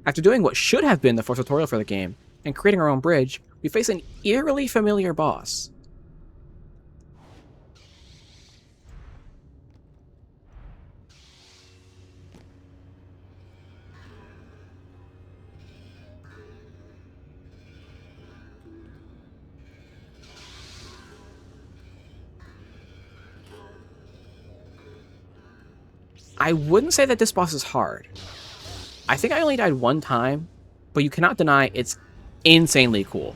After doing what should have been the Force tutorial for the game, and creating our own bridge, we face an eerily familiar boss. I wouldn't say that this boss is hard. I think I only died one time, but you cannot deny it's insanely cool.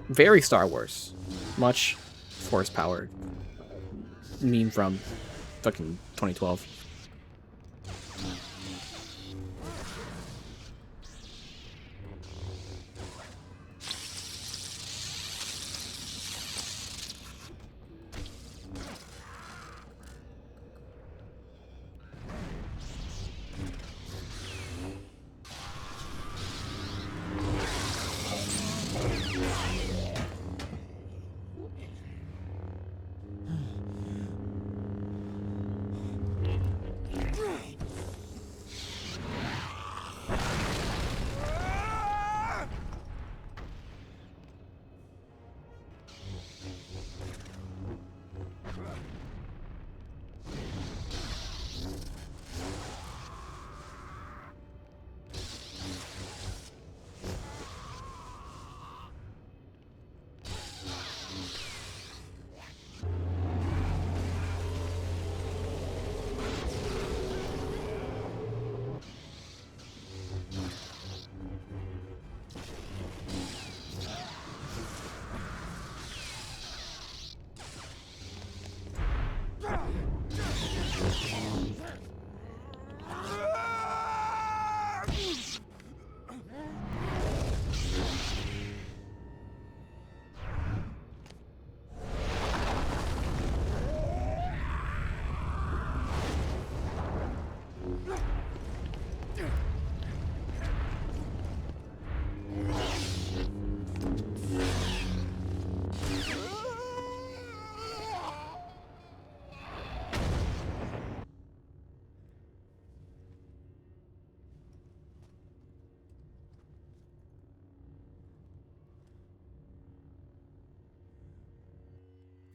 Very Star Wars. Much force-powered. Meme from fucking 2012.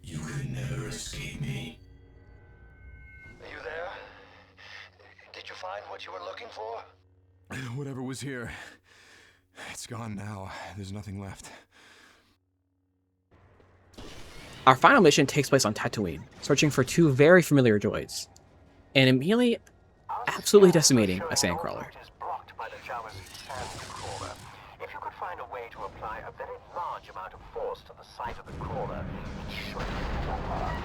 You can never escape me. Are you there? Did you find what you were looking for? Whatever was here, it's gone now. There's nothing left. Our final mission takes place on Tatooine, searching for two very familiar droids, and immediately absolutely decimating a sandcrawler. Blocked by the Jawas' sandcrawler. If you could find a way to apply a very large amount of force to the side of the crawler, it should stop her.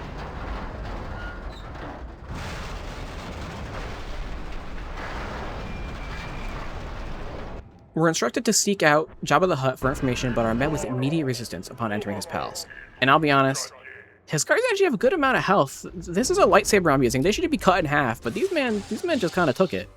We're instructed to seek out Jabba the Hutt for information, but are met with immediate resistance upon entering his palace. And I'll be honest, his guards actually have a good amount of health. This is a lightsaber I'm using. They should be cut in half, but these men just kind of took it.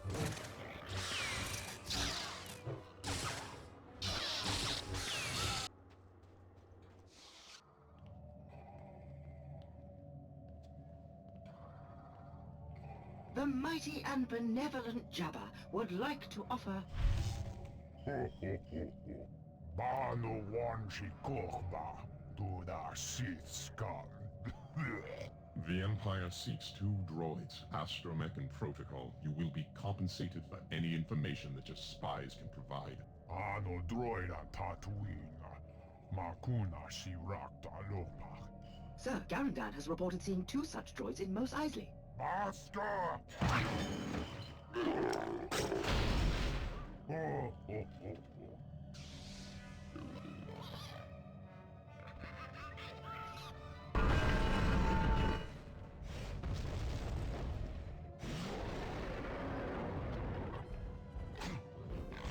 The mighty and benevolent Jabba would like to offer... Banu Wanshi Kochba, to the Sith scum. The Empire seeks two droids, Astromech and Protocol. You will be compensated for any information that your spies can provide. Ano droid on Tatooine. Makuna Shirakta Loma. Sir, Garandan has reported seeing two such droids in Mos Eisley. Master!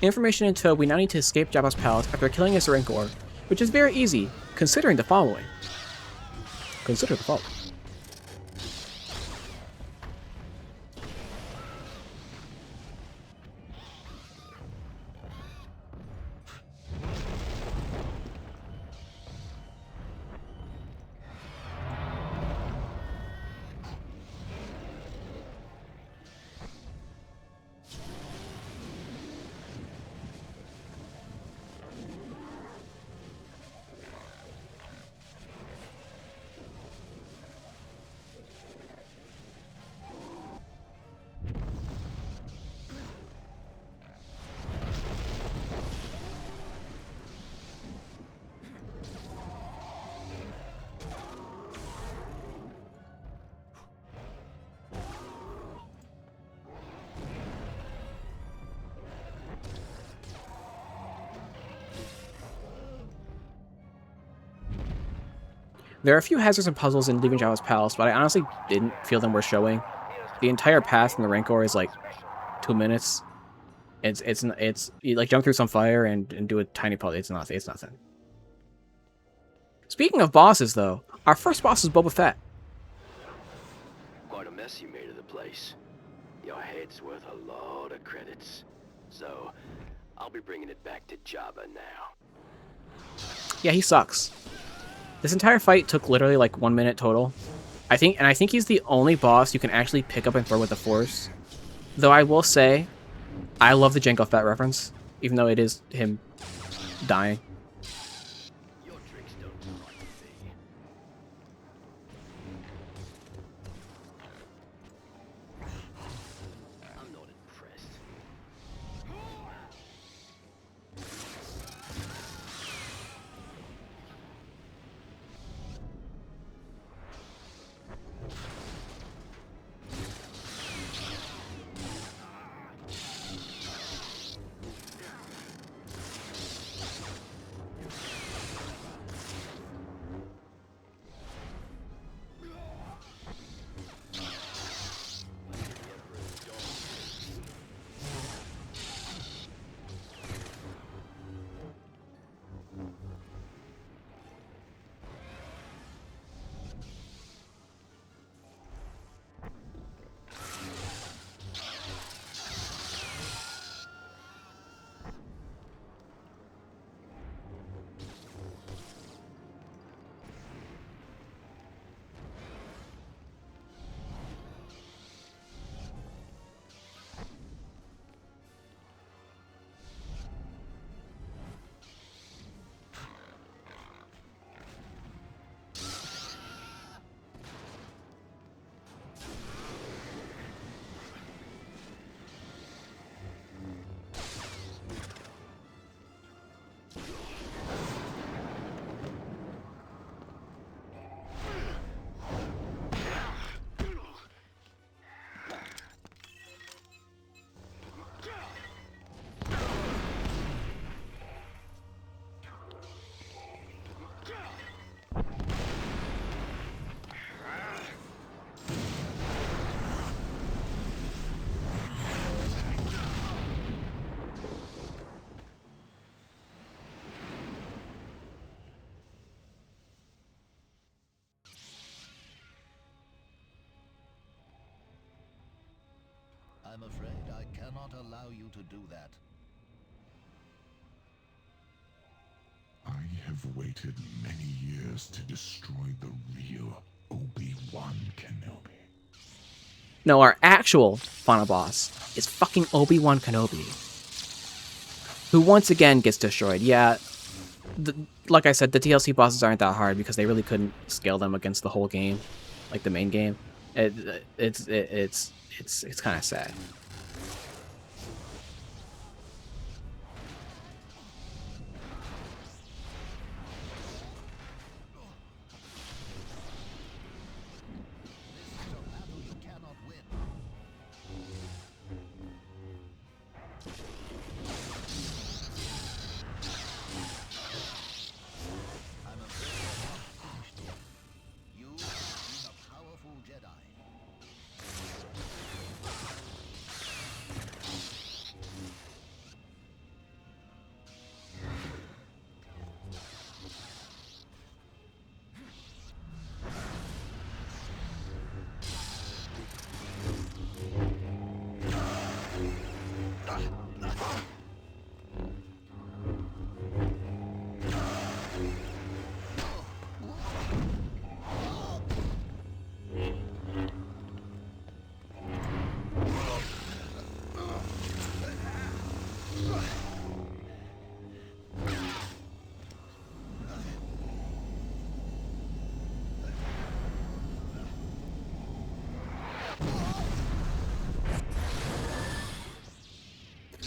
Information in tow, we now need to escape Jabba's palace after killing his Rancor, which is very easy, considering the following. Consider the following. There are a few hazards and puzzles in leaving Jabba's palace, but I honestly didn't feel them worth showing. The entire path from the Rancor is like 2 minutes. It's you like jump through some fire and do a tiny puzzle. It's nothing. Speaking of bosses, though, our first boss is Boba Fett. Quite a mess you made of the place. Your head's worth a lot of credits. So, I'll be bringing it back to Jabba now. Yeah, he sucks. This entire fight took literally like 1 minute total. I think he's the only boss you can actually pick up and throw with the Force. Though I will say, I love the Jango Fett reference, even though it is him dying. I'm afraid I cannot allow you to do that. I have waited many years to destroy the real Obi-Wan Kenobi. No, our actual final boss is fucking Obi-Wan Kenobi, who once again gets destroyed. Yeah, like I said, the DLC bosses aren't that hard because they really couldn't scale them against the whole game, like the main game. It's kind of sad.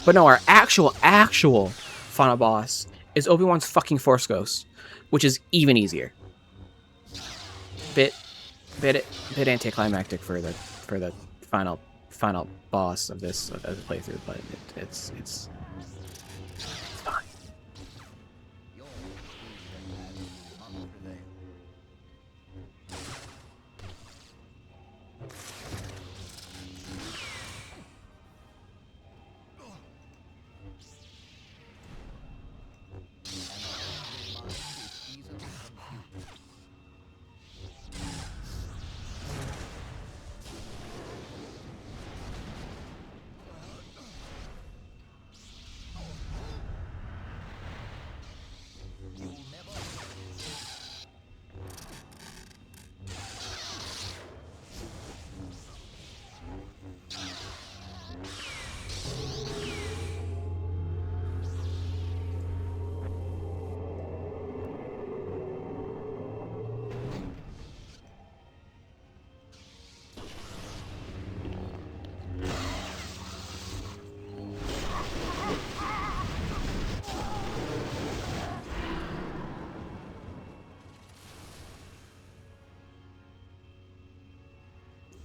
But no, our actual final boss is Obi-Wan's fucking Force Ghost, which is even easier. Bit anticlimactic for the final boss of this playthrough, but it's fine.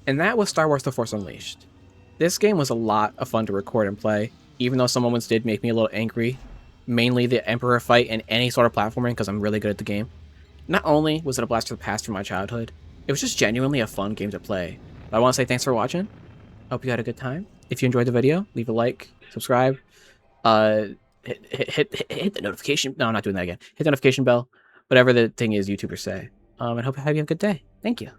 And that was Star Wars The Force Unleashed. This game was a lot of fun to record and play, even though some moments did make me a little angry. Mainly the Emperor fight and any sort of platforming, because I'm really good at the game. Not only was it a blast to the past from my childhood, it was just genuinely a fun game to play. But I want to say thanks for watching. Hope you had a good time. If you enjoyed the video, leave a like, subscribe, hit the notification. No, I'm not doing that again. Hit the notification bell, whatever the thing is YouTubers say. And hope you have a good day. Thank you.